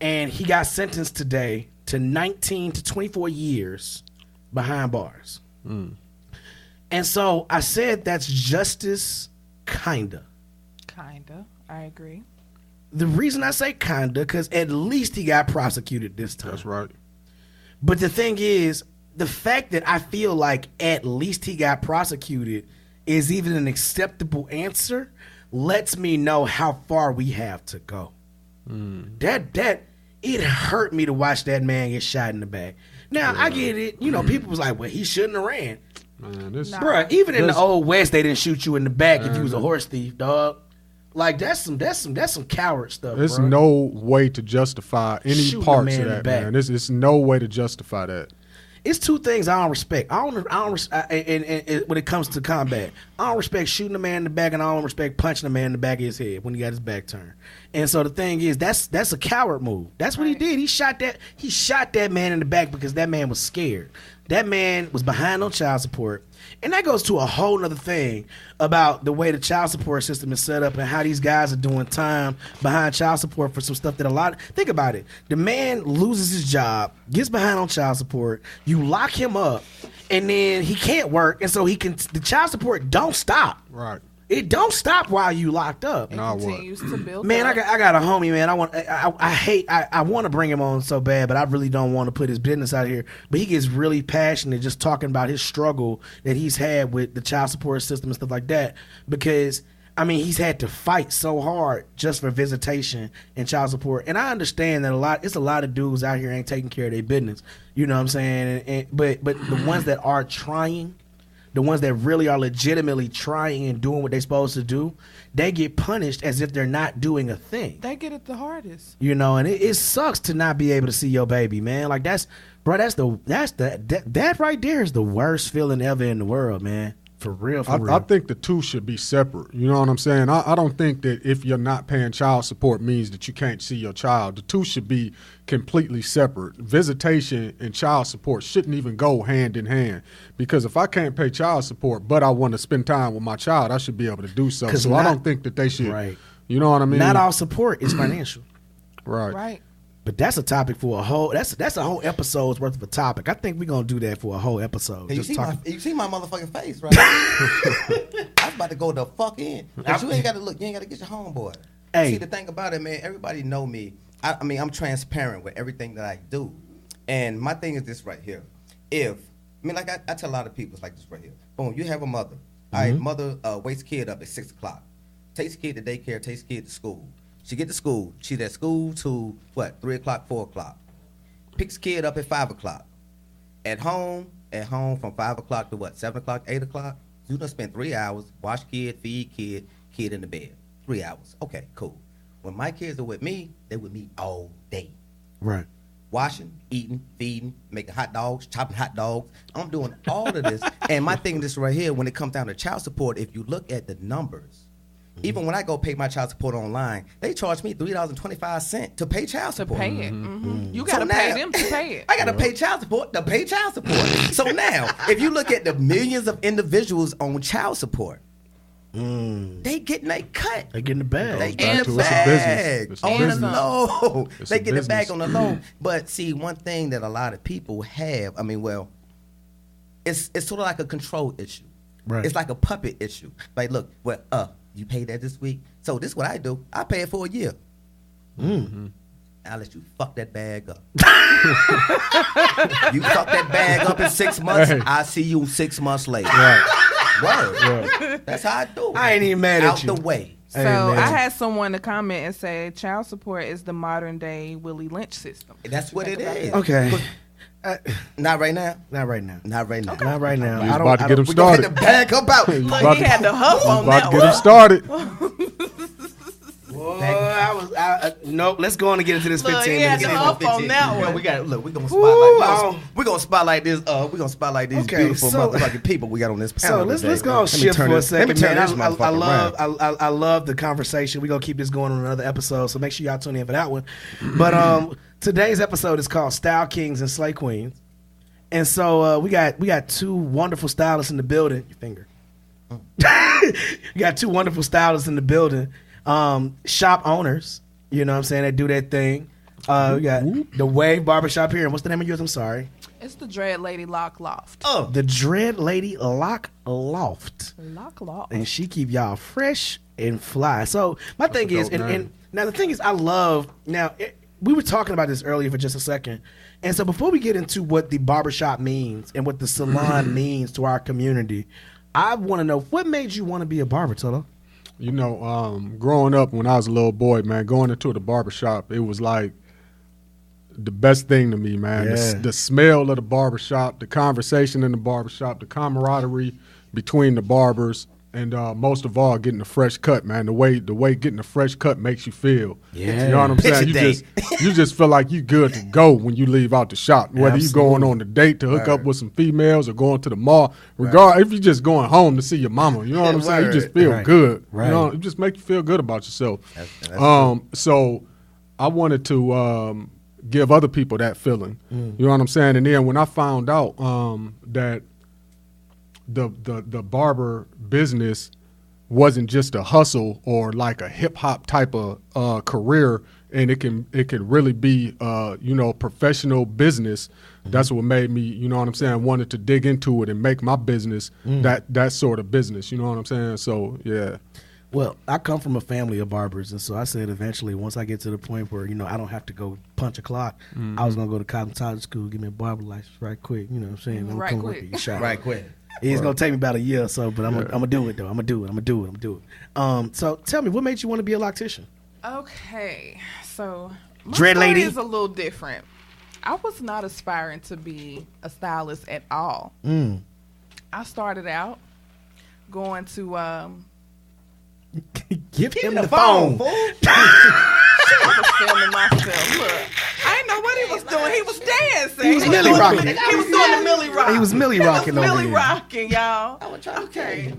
and he got sentenced today to 19 to 24 years behind bars. And so I said that's justice, kinda. Kinda, I agree. The reason I say kinda, because at least he got prosecuted this time. That's right. But the thing is, the fact that I feel like at least he got prosecuted is even an acceptable answer lets me know how far we have to go. That it hurt me to watch that man get shot in the back. Now, I get it. You know, people was like, well, he shouldn't have ran. Man, Bruh, even in the old West, they didn't shoot you in the back if you was a horse thief, dog. Like that's some coward stuff. There's bro. no way to justify any Shooting a parts man of in the that, back. man. There's no way to justify that. It's 2 things I don't respect. And when it comes to combat, I don't respect shooting a man in the back, and I don't respect punching a man in the back of his head when he got his back turned. And so the thing is, that's a coward move. That's what he did. He shot that man in the back because that man was scared. That man was behind on child support. And that goes to a whole nother thing about the way the child support system is set up and how these guys are doing time behind child support for some stuff that think about it. The man loses his job, gets behind on child support, you lock him up, and then he can't work, and so the child support don't stop. Right. It don't stop while you locked up. It continues to build Man, up. I got a homie, man. I want to bring him on so bad, but I really don't want to put his business out here. But he gets really passionate just talking about his struggle that he's had with the child support system and stuff like that. Because, I mean, he's had to fight so hard just for visitation and child support. And I understand that it's a lot of dudes out here ain't taking care of their business. You know what I'm saying? But the ones that are trying, the ones that really are legitimately trying and doing what they're supposed to do, they get punished as if they're not doing a thing. They get it the hardest. You know, and it sucks to not be able to see your baby, man. Like that right there is the worst feeling ever in the world, man. For real. I think the 2 should be separate. You know what I'm saying? I don't think that if you're not paying child support means that you can't see your child. The 2 should be completely separate. Visitation and child support shouldn't even go hand in hand. Because if I can't pay child support, but I want to spend time with my child, I should be able to do so. So I don't think that they should. Right. You know what I mean? Not all support is financial. Right. But that's a topic for a whole. That's a whole episode's worth of a topic. I think we're gonna do that for a whole episode. Hey, you see my motherfucking face, right? I was about to go the fuck in. But you ain't got to look. You ain't got to get your homeboy. Hey. See, the thing about it, man, everybody know me. I mean, I'm transparent with everything that I do. And my thing is this right here. Like I tell a lot of people, it's like this right here. Boom, you have a mother. All right, mother wakes kid up at 6 o'clock. Takes kid to daycare, takes kid to school. She get to school. She's at school to, 3 o'clock, 4 o'clock. Picks kid up at 5 o'clock. At home from 5 o'clock to 7 o'clock, 8 o'clock. You done spend 3 hours, wash kid, feed kid in the bed. 3 hours. Okay, cool. When my kids are with me, they're with me all day. Right. Washing, eating, feeding, making hot dogs, chopping hot dogs. I'm doing all of this. And my thing is right here, when it comes down to child support, if you look at the numbers, even when I go pay my child support online, they charge me $3.25 to pay child support. To pay it. You got to pay them to pay it. I got to pay child support to pay child support. So now, if you look at the millions of individuals on child support, they getting a cut. They getting the bag. They get the bag on the low. They get the bag on the low. But see, one thing that a lot of people have, it's sort of like a control issue. Right. It's like a puppet issue. Like, look, you paid that this week. So this is what I do. I pay it for a year. I'll let you fuck that bag up. You fuck that bag up in 6 months. I'll see you 6 months later. Right. Word. Yeah. That's how I do it. I ain't even mad at you. Out the way. So I had someone to comment and say child support is the modern day Willie Lynch system. That's what it is. Okay. Not right now. Not right now. Not right now. Okay. Not right now. He's about to get him started. We're going to get the bag up out. Look, he had to huff on that about to one. get him started. Nope. Let's go on and get into this 15 Look, he had minutes. to huff on that one. We got look. We're gonna spotlight. We're gonna spotlight this. We're gonna spotlight these beautiful motherfucking people we got on this panel. So let's go shift for a second, man. I love. love the conversation. We're gonna keep this going on another episode, so make sure y'all tune in for that one. But today's episode is called Style Kings and Slay Queens, and so we got two wonderful stylists in the building. Your finger. We got two wonderful stylists in the building. Shop owners, you know what I'm saying, that do that thing. We got the Wave Barbershop here. And what's the name of yours? I'm sorry. It's the Dread Lady Lock Loft. Oh, the Dread Lady Lock Loft. Lock Loft. And she keep y'all fresh and fly. So my thing is, and now the thing is, I love, we were talking about this earlier for just a second. And so before we get into what the barbershop means and what the salon means to our community, I want to know, what made you want to be a barber, Tolo? You know, growing up when I was a little boy, man, going into the barbershop, it was like the best thing to me, man. Yeah. The smell of the barbershop, the conversation in the barbershop, the camaraderie between the barbers, and most of all, getting a fresh cut, man. The way getting a fresh cut makes you feel. Yeah. You know what I'm saying? You just feel like you good to go when you leave out the shop. Whether you going on a date to hook up with some females or going to the mall, if you're just going home to see your mama, you know what I'm saying? You just feel good. Right. You know, it just makes you feel good about yourself. So I wanted to give other people that feeling. You know what I'm saying? And then when I found out that the barber business wasn't just a hustle or like a hip hop type of career, and it can really be professional business. That's what made me, you know what I'm saying, wanted to dig into it and make my business that sort of business. You know what I'm saying? So yeah. Well, I come from a family of barbers, and so I said eventually, once I get to the point where, I don't have to go punch a clock, I was going to go to cosmetology school, give me a barber license right quick, you know what I'm saying? I'm right work at your shop. Right quick. It's going to take me about a year or so, but I'm going to do it, though. I'm going to do it. So tell me, what made you want to be a loctician? Okay, so my Dread story lady is a little different. I was not aspiring to be a stylist at all. I started out going to give him the phone. I was filming myself. Look, I didn't know what he was doing. He was dancing. He was Millie rocking. He was doing the Millie rock. He was Millie rocking over Millie there. rocking, y'all. Okay.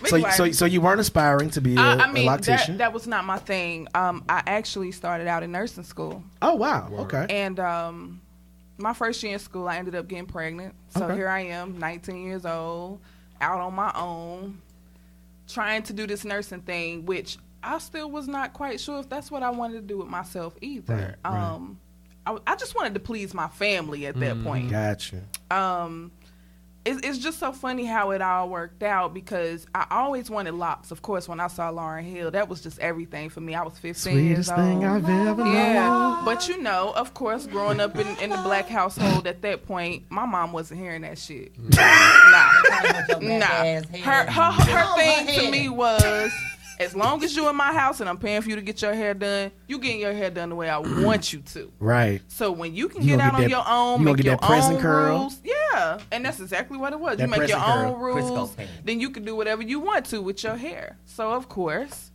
So you weren't aspiring to be a loctician? That was not my thing. I actually started out in nursing school. Oh, wow. Okay. And my first year in school, I ended up getting pregnant. So here I am, 19 years old, out on my own, trying to do this nursing thing, which I still was not quite sure if that's what I wanted to do with myself either. Right. I just wanted to please my family at that point. Gotcha. it's just so funny how it all worked out because I always wanted locks. Of course, when I saw Lauryn Hill, that was just everything for me. I was 15 years old. Thing I've ever known. But you know, of course, growing up in the black household at that point, my mom wasn't hearing that shit. Her thing to me was, as long as you in my house and I'm paying for you to get your hair done, you getting your hair done the way I want you to. Right. So when you can get out on your own, make your own rules. Yeah, and that's exactly what it was. You make your own rules, then you can do whatever you want to with your hair. So of course,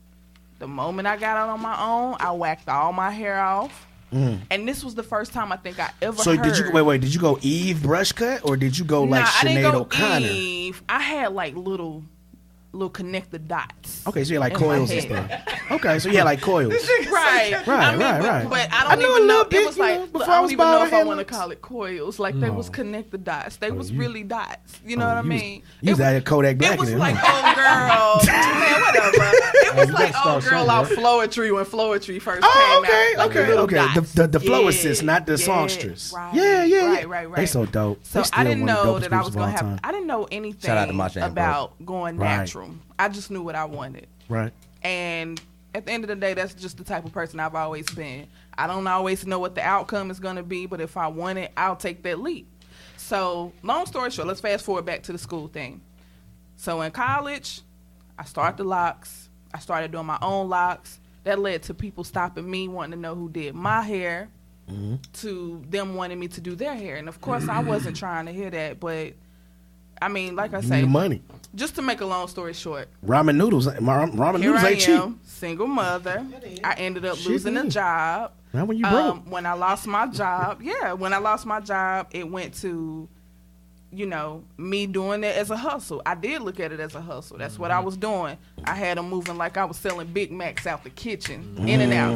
the moment I got out on my own, I whacked all my hair off. And this was the first time I think I ever heard. Did you did you go Eve brush cut or did you go like Sinead O'Connor? Eve. I had like little connected dots. Okay, so you had like coils and stuff. Okay, so you had like coils. Right. Right. But I don't even know. It was like, I don't even know if I want to call it coils. Like, they was connected dots. They was really dots. You know what I mean? You was at Kodak Black. It was like old girl. Man, whatever. It was like old girl off Floetry when Floetry first came out. Okay. The flow assist, not the songstress. Right. Yeah. Right. They so dope. So I didn't know that I was going to have, I didn't know anything about going natural. I just knew what I wanted. Right. And at the end of the day, that's just the type of person I've always been. I don't always know what the outcome is going to be, but if I want it, I'll take that leap. So long story short, let's fast forward back to the school thing. So in college, I started the locks. I started doing my own locks. That led to people stopping me, wanting to know who did my hair, to them wanting me to do their hair. And of course, I wasn't trying to hear that, but I mean, like I say, money. Just to make a long story short, ramen noodles ain't cheap. Single mother. I ended up losing a job. Now when you broke. When I lost my job, it went to, me doing it as a hustle. I did look at it as a hustle. That's what I was doing. I had them moving like I was selling Big Macs out the kitchen, in and out,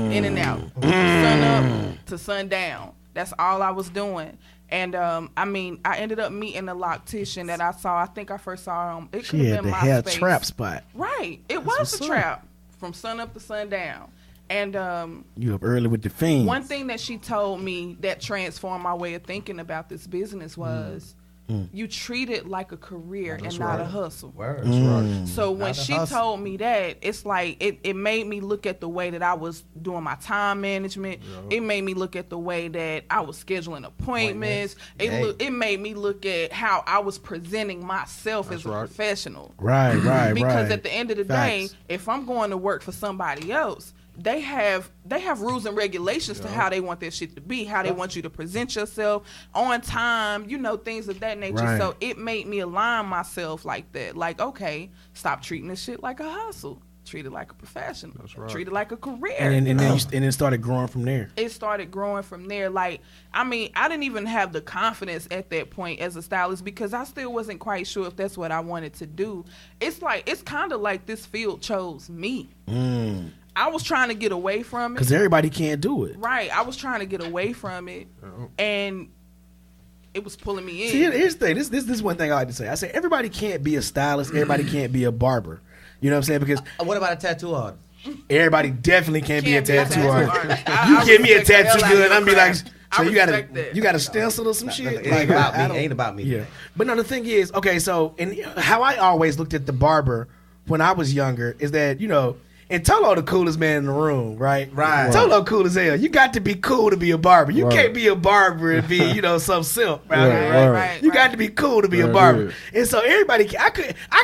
sun up to sundown. That's all I was doing. And, I ended up meeting a loctician that I saw. I think I first saw him. It could have been the my hair space. Trap spot. Right. It was a trap from sun up to sundown. And you up early with the fiends. One thing that she told me that transformed my way of thinking about this business was you treat it like a career and not a hustle. That's right. So when she told me that, it's like it made me look at the way that I was doing my time management. It made me look at the way that I was scheduling appointments. It made me look at how I was presenting myself as a professional. Right. Because at the end of the day, if I'm going to work for somebody else, they have rules and regulations to how they want their shit to be, how they want you to present yourself on time, things of that nature. Right. So it made me align myself like that. Like, okay, stop treating this shit like a hustle. Treat it like a professional. That's right. Treat it like a career. And then it started growing from there. It started growing from there. Like, I didn't even have the confidence at that point as a stylist because I still wasn't quite sure if that's what I wanted to do. It's kind of like this field chose me. I was trying to get away from it. Because everybody can't do it. Right. I was trying to get away from it. And it was pulling me in. See, here's the thing. This is one thing I like to say. I say everybody can't be a stylist. Everybody can't be a barber. You know what I'm saying? Because what about a tattoo artist? Everybody definitely can't be a tattoo artist. You give me a tattoo good, and I'm be like, so you got a stencil or some shit? It ain't about me. Yeah. But no, the thing is, okay, so and how I always looked at the barber when I was younger is that, and Tolo the coolest man in the room, right? Right. Tolo cool as hell. You got to be cool to be a barber. You can't be a barber and be, some simp. Right. You got to be cool to be a barber. Dude. And so everybody, I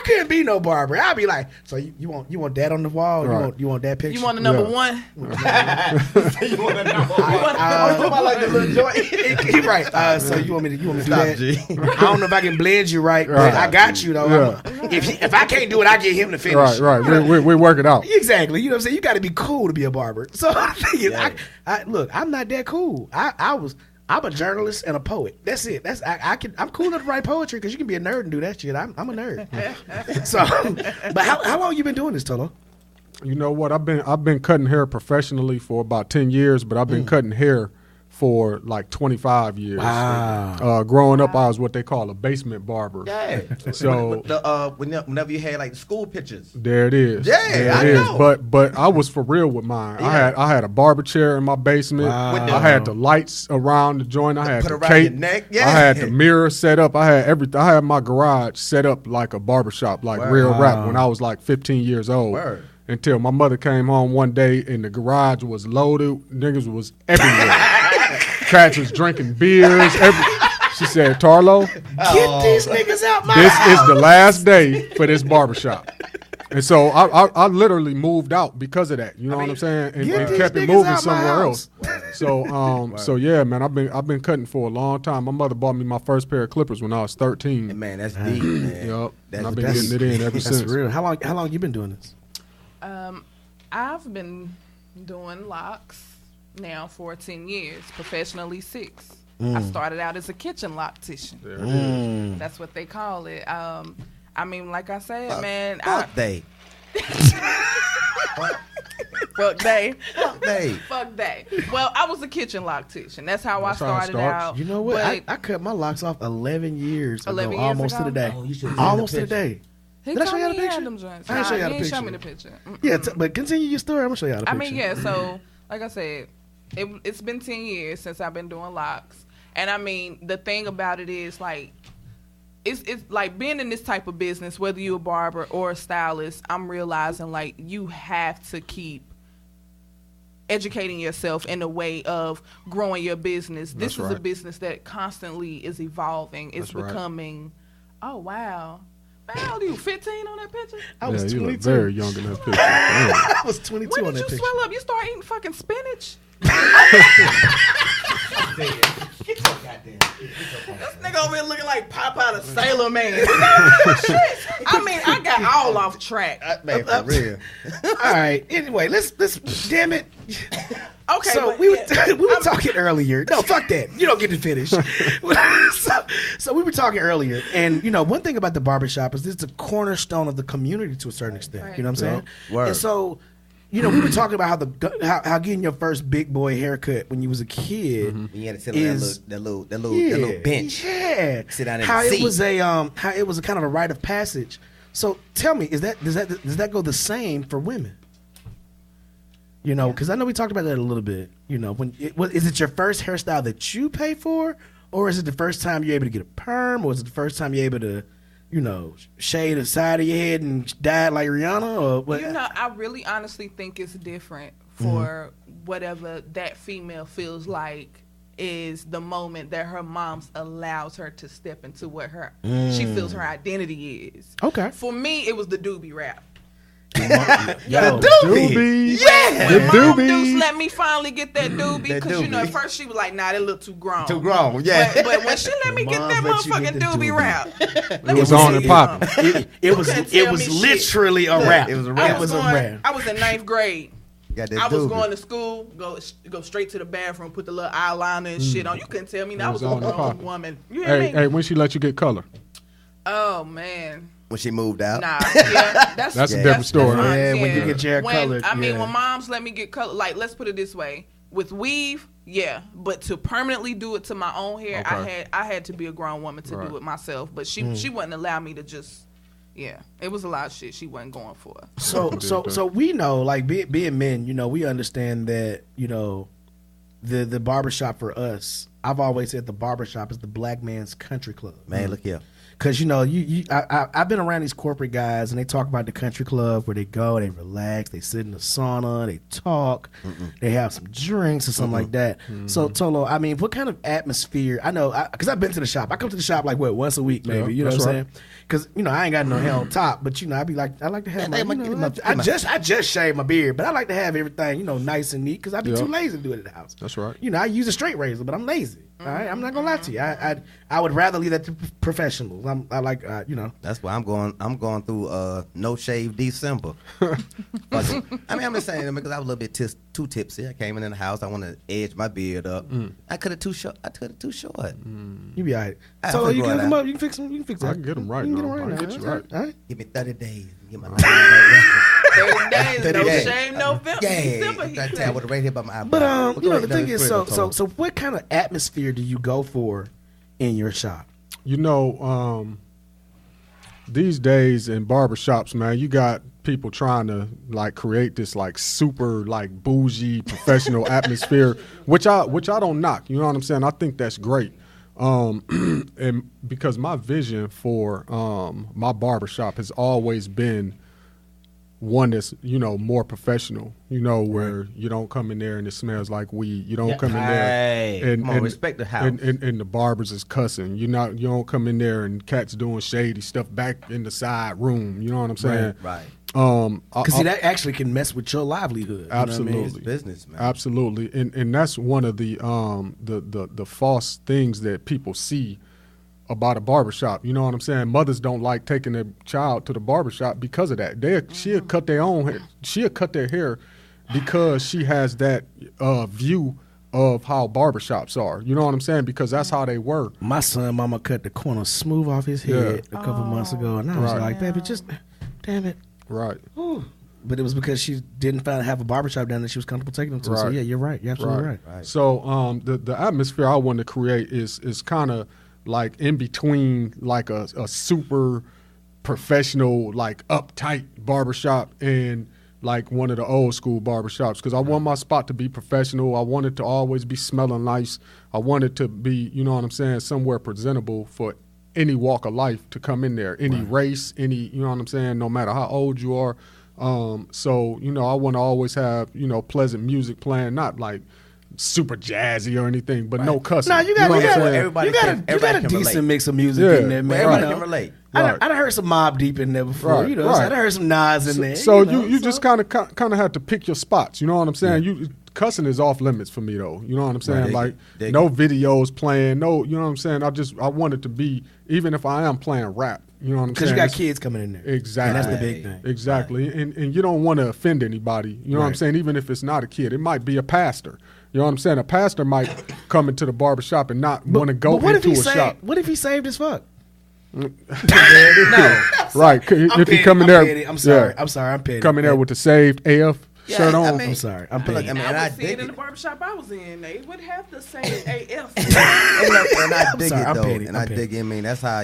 couldn't be no barber. I'd be like, so you want that on the wall? Right. You want that picture? You want a number one? You want a number one? I like the little joint. Right. So you want me to do that? I don't know if I can blend you right, but I got you though. Yeah. If I can't do it, I get him to finish. Right. We work it out. Exactly. You know what I'm saying? You got to be cool to be a barber. So the thing is, look, I'm not that cool. I'm a journalist and a poet. That's it. I'm cool enough to write poetry because you can be a nerd and do that shit. I'm a nerd. So, but how long you been doing this, Tolo? You know what? I've been cutting hair professionally for about 10 years, but I've been cutting hair for like 25 years. Wow. Growing up, I was what they call a basement barber. Yeah. So whenever you had like school pictures. there it is. Yeah, there I it is. know. But I was for real with mine. Yeah. I had a barber chair in my basement. Wow. I had the lights around the joint. I had Put the around cape. your neck. I Yeah. had the mirror set up. I had everything. I had my garage set up like a barbershop, like Word. real rap when I was like 15 years old. Word. Until my mother came home one day and the garage was loaded. Niggas was everywhere. Cats was drinking beers. She said, Tarlo, Get these niggas out my this house. is the last day for this barbershop. And so I literally moved out because of that. You know what I'm saying? And get these kept it niggas moving out my somewhere house. else. So yeah, man, I've been cutting for a long time. My mother bought me my first pair of clippers when I was 13. And man, that's deep, man. Yup. And I've been That's- getting it in ever That's since. real. How long you been doing this? I've been doing locks now for 10 years, professionally 6. I started out as a kitchen loctician. There it is. That's what they call it. I mean, like I said, man, Fuck they. fuck they. Fuck they. Fuck that. Well, I was a kitchen loctician. That's how That's I how it started starts. out. You know what? But I cut my locks off 11 years ago, 11 years almost ago? to the day. Oh, you should've seen Almost the to the picture. day. he Did I show told you me the he had picture? them joints. I didn't show you Nah, the he ain't show picture. me the picture. Yeah, but continue your story. I'm gonna show you the picture. I mean, yeah. So, like I said, it's been 10 years since I've been doing locks, and I mean, the thing about it is like, it's like being in this type of business, whether you're a barber or a stylist. I'm realizing like you have to keep educating yourself in a way of growing your business. This That's is a right. business that constantly is evolving. It's That's right. becoming. Oh wow. Man, how old are you? 15 on that picture? I was Yeah, you 22. look very young in that picture. Damn. I was 22 When on did that you picture. swell up? You start eating fucking spinach? This nigga over here looking like Pop out of Sailor Man. Shit. I mean, I got all off track. Man, for real. All right. Anyway, let's damn it. Okay, So but we were yeah, we were talking earlier. No, fuck that. You don't get to finish. so we were talking earlier, and you know, one thing about the barbershop is it's a cornerstone of the community to a certain extent. Right. You know what I'm saying? Word. And so, you know, we were talking about how getting your first big boy haircut when you was a kid. You had to sit on that little bench. Yeah. Sit down in how the it seat. was how it was a kind of a rite of passage. So tell me, does that go the same for women? You know, because I know we talked about that a little bit. You know, is it your first hairstyle that you pay for, or is it the first time you're able to get a perm, or is it the first time you're able to, you know, shave the side of your head and dye like Rihanna, or what? you know, I really honestly think it's different for whatever that female feels like is the moment that her mom's allows her to step into what she feels her identity is. Okay. For me, it was the doobie wrap. Yo, Doobie. Yeah. The Mom doobie. Deuce let me finally get that doobie That because you know doobie. at first she was like, "Nah, that look too grown." Too grown, yeah. But when she let me get Mom that let you get motherfucking the doobie doobie. wrap, It was on and popping. it was couldn't tell it was me shit. literally a rap. It was a It rap. was a rap. I was in 9th grade. Got that I was doobie. going to school, go straight to the bathroom, put the little eyeliner and shit on. You couldn't tell me that I was a on and grown popping. woman. You hear Hey, me? when she let you get color? Oh man, When she moved out. nah, yeah, That's a different story. fine, Yeah, when you get your hair colored, I mean, yeah. when moms let me get color, like let's put it this way, with weave, yeah, but to permanently do it to my own hair, Okay. I had to be a grown woman to Right. do it myself. But she wouldn't allow me to just, yeah, it was a lot of shit she wasn't going for. So we know, like being men, you know, we understand that, you know, the barbershop for us. I've always said the barbershop is the black man's country club. Man, look here. Because, you know, I've been around these corporate guys, and they talk about the country club where they go, they relax, they sit in the sauna, they talk, they have some drinks or something like that. So, Tolo, I mean, what kind of atmosphere? I know, because I've been to the shop. I come to the shop like, once a week maybe, Yeah, you know what I'm that's saying? Because, you know, I ain't got no hair on top, but, you know, I like to have I just shaved my beard, but I like to have everything, you know, nice and neat because I'd be Yeah. too lazy to do it at the house. That's right. You know, I use a straight razor, but I'm lazy. All right, I'm not gonna lie to you. I would rather leave that to professionals. I like you know. That's why I'm going through no shave December. Fuck it. I mean, I'm just saying because I was a little bit too tipsy. I came in the house. I want to edge my beard up. I cut it too short. You be all right. I So feel you good can now. come up. You can fix them. You can fix that. I can get 'em right You can get now. them right I now. can get you right. All right. Give me 30 days. Get my life back. 30 days, 30 no days. shame, no November, December. Yeah, I would have right here by my eyebrow. But the thing is, so what kind of atmosphere do you go for in your shop? These days in barbershops, man, you got people trying to like create this like super like bougie professional atmosphere, which I don't knock. You know what I'm saying? I think that's great. And because my vision for my barbershop has always been one that's, more professional, where you don't come in there and it smells like weed. You don't come in there and respect the house. And the barbers is cussing. You don't come in there and cats doing shady stuff back in the side room. You know what I'm saying? Right. Because that actually can mess with your livelihood. Absolutely. You know what I mean? It's business, man. Absolutely. And that's one of the false things that people see about a barbershop. You know what I'm saying? Mothers don't like taking their child to the barbershop because of that. She'll cut their own hair. She'll cut their hair because she has that view of how barbershops are. You know what I'm saying? Because that's how they work. My son, mama cut the corner smooth off his head a couple months ago, and I was like, baby, just damn it. Right. Ooh. But it was because she didn't have a barbershop down that she was comfortable taking them to. Right. So yeah, you're right. You're absolutely right. So the atmosphere I want to create is kind of like in between like a super professional, like uptight barbershop and like one of the old school barbershops, because I want my spot to be professional. I want it to always be smelling nice. I want it to be, you know what I'm saying, somewhere presentable for any walk of life to come in there, any race, any, you know what I'm saying, no matter how old you are. So, I want to always have, pleasant music playing, not like super jazzy or anything, but no cussing. No, you got a decent mix of music in there, man. Everybody can relate. I done heard some Mobb Deep in there before. I done heard some Nas in there. So you just kind of have to pick your spots. You know what I'm saying? Cussing is off limits for me though. You know what I'm saying? No videos playing. No, you know what I'm saying? I want it to be, even if I am playing rap. You know what I'm saying? Because you got kids coming in there. Exactly. And that's the big thing. Exactly. Right. And you don't want to offend anybody. You know what I'm saying? Even if it's not a kid. It might be a pastor. You know what I'm saying? A pastor might come into the barbershop and not want to go into a shop. What if he saved as fuck? No. Right. If he come in there. I'm sorry. I'm petty. Come in there with the saved AF shirt on. I'm sorry. I'm petty. I would see it in the barbershop I was in. They would have the same AF. And I dig it though. Petty. And I dig it. I mean, that's how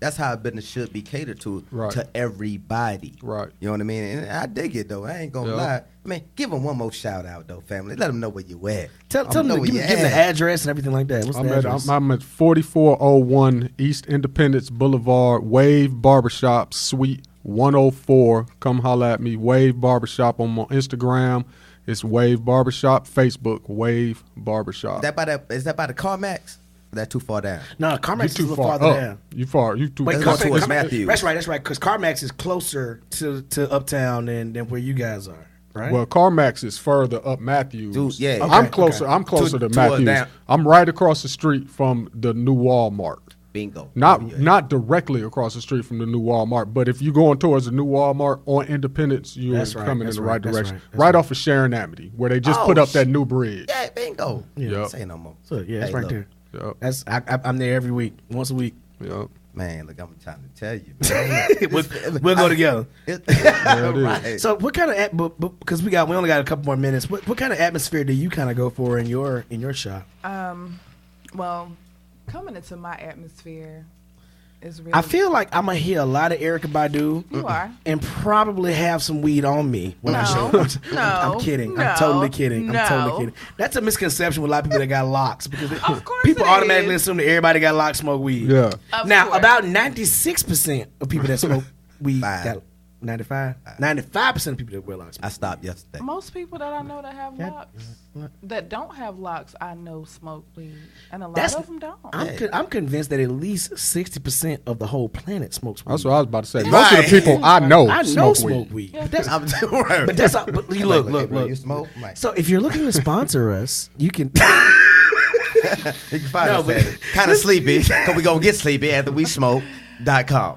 that's how business should be catered to everybody. Right. You know what I mean? And I dig it though. I ain't gonna lie. I mean, give them one more shout out though, family. Let them know where you at. Tell them give them the address and everything like that. What's the address? I'm at 4401 East Independence Boulevard, Wave Barbershop, Suite 104. Come holla at me. Wave Barbershop on my Instagram. It's Wave Barbershop. Facebook, Wave Barbershop. Is that by the CarMax? That's too far down. No, CarMax is too a little far farther down. You too. Wait, towards Matthews. That's right. Because CarMax is closer to Uptown than where you guys are. Right? Well, CarMax is further up Matthews. Dude, yeah. Okay, I'm closer. I'm closer to Matthews. I'm right across the street from the new Walmart. Bingo. Not directly across the street from the new Walmart, but if you're going towards the new Walmart on Independence, you're coming in the right direction. Right off of Sharon Amity, where they just put up that new bridge. Yeah, bingo. Yep. Say no more. So it's right there. Yep. I'm there every week, once a week. Yep. Man, look, I'm trying to tell you, man. we'll go together. Right. So, what kind of because we only got a couple more minutes. What kind of atmosphere do you kind of go for in your shop? Well, coming into my atmosphere is really. I feel like I'm gonna hear a lot of Erykah Badu. You are. And probably have some weed on me when I show up. No, I'm kidding. I'm totally kidding. I'm totally kidding. That's a misconception with a lot of people that got locks because people automatically assume that everybody got locks smoke weed. Yeah. Now about 96% of people that smoke weed got 95% of people that wear locks. I stopped yesterday. Most people that I know that have locks, that don't have locks, I know smoke weed, and a lot of them don't. I'm convinced that at least 60% of the whole planet smokes weed. That's what I was about to say. Most of the people I know smoke weed. Yeah. But that's but look. You smoke? So if you're looking to sponsor us, you can. You can find us at Kind of Sleepy, because we're going to get sleepy after we smoke.com.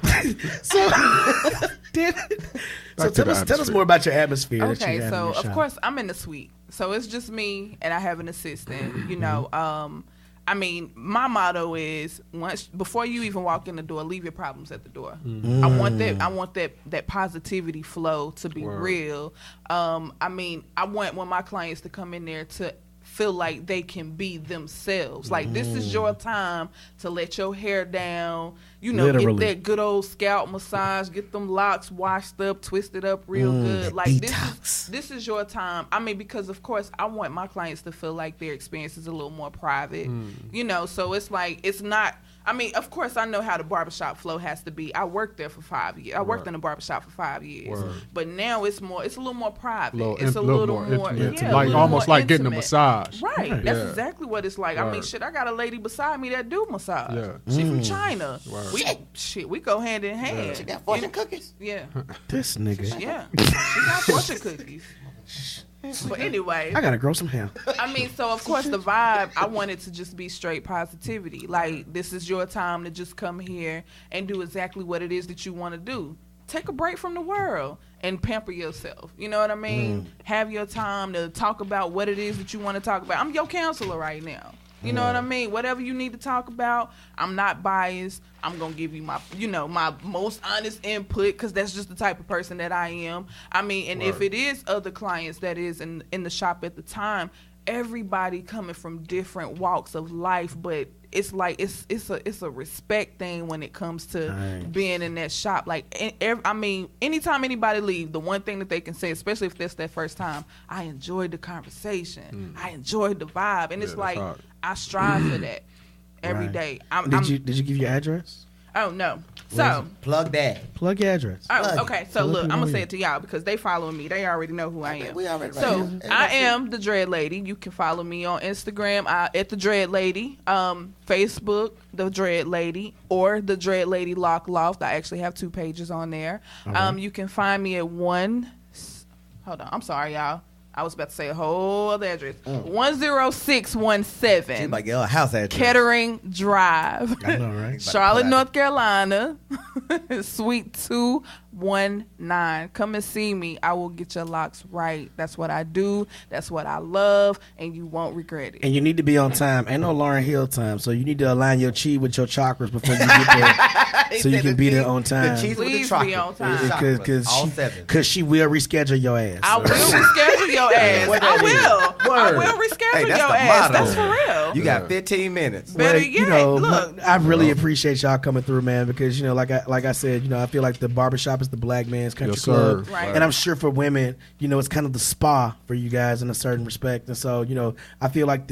So tell us more about your atmosphere. Okay, that you have in your of shop. course I'm in the suite, so it's just me and I have an assistant. I I mean, my motto is before you even walk in the door, leave your problems at the door. I want that positivity flow to be real. I mean, I want when my clients to come in there to feel like they can be themselves. Like, this is your time to let your hair down, get that good old scalp massage, get them locks washed up, twisted up real good. Like, this is your time. I mean, because of course I want my clients to feel like their experience is a little more private, so it's like, it's not, I mean, of course I know how the barbershop flow has to be. I worked there for 5 years. I worked in the barbershop for 5 years. But now it's a little more private. It's a little more intimate. Like almost like getting a massage. Right. That's exactly what it's like. I mean, shit, I got a lady beside me that do massage. She from China. We go hand in hand. She got fortune cookies. Yeah. This nigga. Yeah. She got fortune cookies. But anyway, I gotta grow some hair. I mean, so of course the vibe, I want it to just be straight positivity. Like, this is your time to just come here and do exactly what it is that you want to do. Take a break from the world and pamper yourself. You know what I mean? Have your time to talk about what it is that you want to talk about. I'm your counselor right now. You know what I mean? Whatever you need to talk about, I'm not biased. I'm going to give you my, my most honest input, because that's just the type of person that I am. I mean, and if it is other clients that is in the shop at the time, everybody coming from different walks of life, but it's like it's a respect thing when it comes to being in that shop. Like, I mean, anytime anybody leaves, the one thing that they can say, especially if that's their first time, I enjoyed the conversation, I enjoyed the vibe, and it's like I strive for that every day. Did you give your address? Oh no. So plug that. Plug your address. Oh, okay. So look, I'm gonna say it to y'all because they following me. They already know who I am. We already so I am the Dread Lady. You can follow me on Instagram at the Dread Lady, Facebook the Dread Lady, or the Dread Lady Lock Loft. I actually have 2 pages on there. You can find me at Hold on. I'm sorry, y'all. I was about to say a whole other address. 10617. She's like, your house address. Kettering Drive. I know, right? Charlotte, North Carolina. Suite 219. Come and see me. I will get your locks right. That's what I do. That's what I love. And you won't regret it. And you need to be on time. Ain't no Lauryn Hill time. So you need to align your chi with your chakras before you get there. So you can be there on time. The cheese Please with the be on time. Because she will reschedule your ass. I will reschedule your ass. I will reschedule your ass. That's for real. You got 15 minutes. Better yet, look. I really appreciate y'all coming through, man, because, like I said, I feel like the barbershop is the black man's country club. Right. And I'm sure for women, it's kind of the spa for you guys in a certain respect. And so, I feel like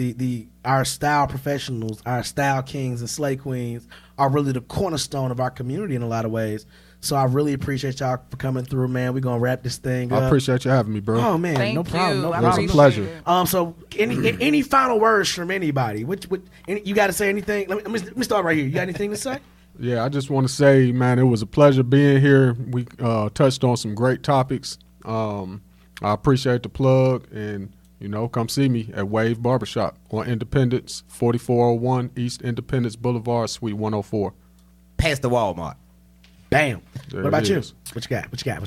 our style professionals, our style kings and slay queens are really the cornerstone of our community in a lot of ways. So I really appreciate y'all for coming through, man. We're gonna wrap this thing up. I appreciate you having me, bro. Oh man, Thank no problem. you. No It was problem. a pleasure. So any final words from anybody? You got to say anything? Let me start right here. You got anything to say? Yeah, I just want to say, man, it was a pleasure being here. We touched on some great topics. I appreciate the plug, and come see me at Wave Barbershop on Independence, 4401 East Independence Boulevard, Suite 104. Past the Walmart. Bam. There what about it you? is. What you got?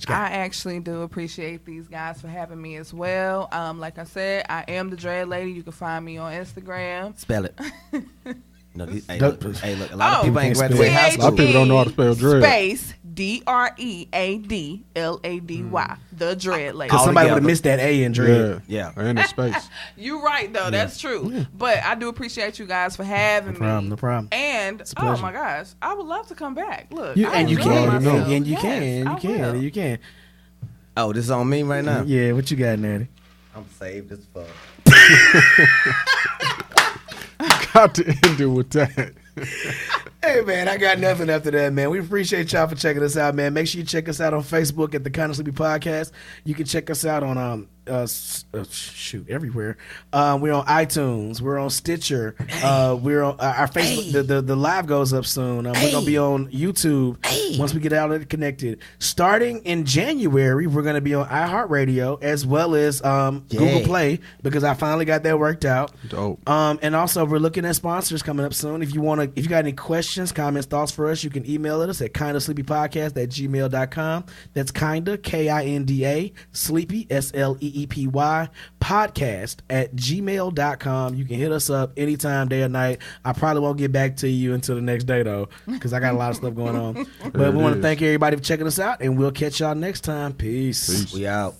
I actually do appreciate these guys for having me as well. Like I said, I am the Dread Lady. You can find me on Instagram. Spell it. No, look, a lot of people ain't graduated high school. A lot of people don't know how to spell dread. Space DREADLADY. The Dread Lady. Because somebody would have missed that A in dread. Yeah. And the space. You're right, though. That's true. Yeah. But I do appreciate you guys for having me. No problem. And, oh my gosh, I would love to come back. Look. You can. Oh, this is on me right now? Yeah, what you got, Natty? I'm saved as fuck. Got to end it with that. Hey, man, I got nothing after that, man. We appreciate y'all for checking us out, man. Make sure you check us out on Facebook at the Kinda Sleepy Podcast. You can check us out on everywhere. We're on iTunes. We're on Stitcher. We're on our Facebook. The live goes up soon. We're gonna be on YouTube once we get out of connected. Starting in January, we're gonna be on iHeartRadio as well as Google Play, because I finally got that worked out. Dope. And also we're looking at sponsors coming up soon. If you got any questions, comments, thoughts for us, you can email us at kindasleepypodcast@gmail.com. That's kinda KINDA sleepy SLEEPY WEEPY podcast at gmail.com. You can hit us up anytime, day or night. I probably won't get back to you until the next day, though, because I got a lot of stuff going on. But we want to thank everybody for checking us out, and we'll catch y'all next time. Peace. We out.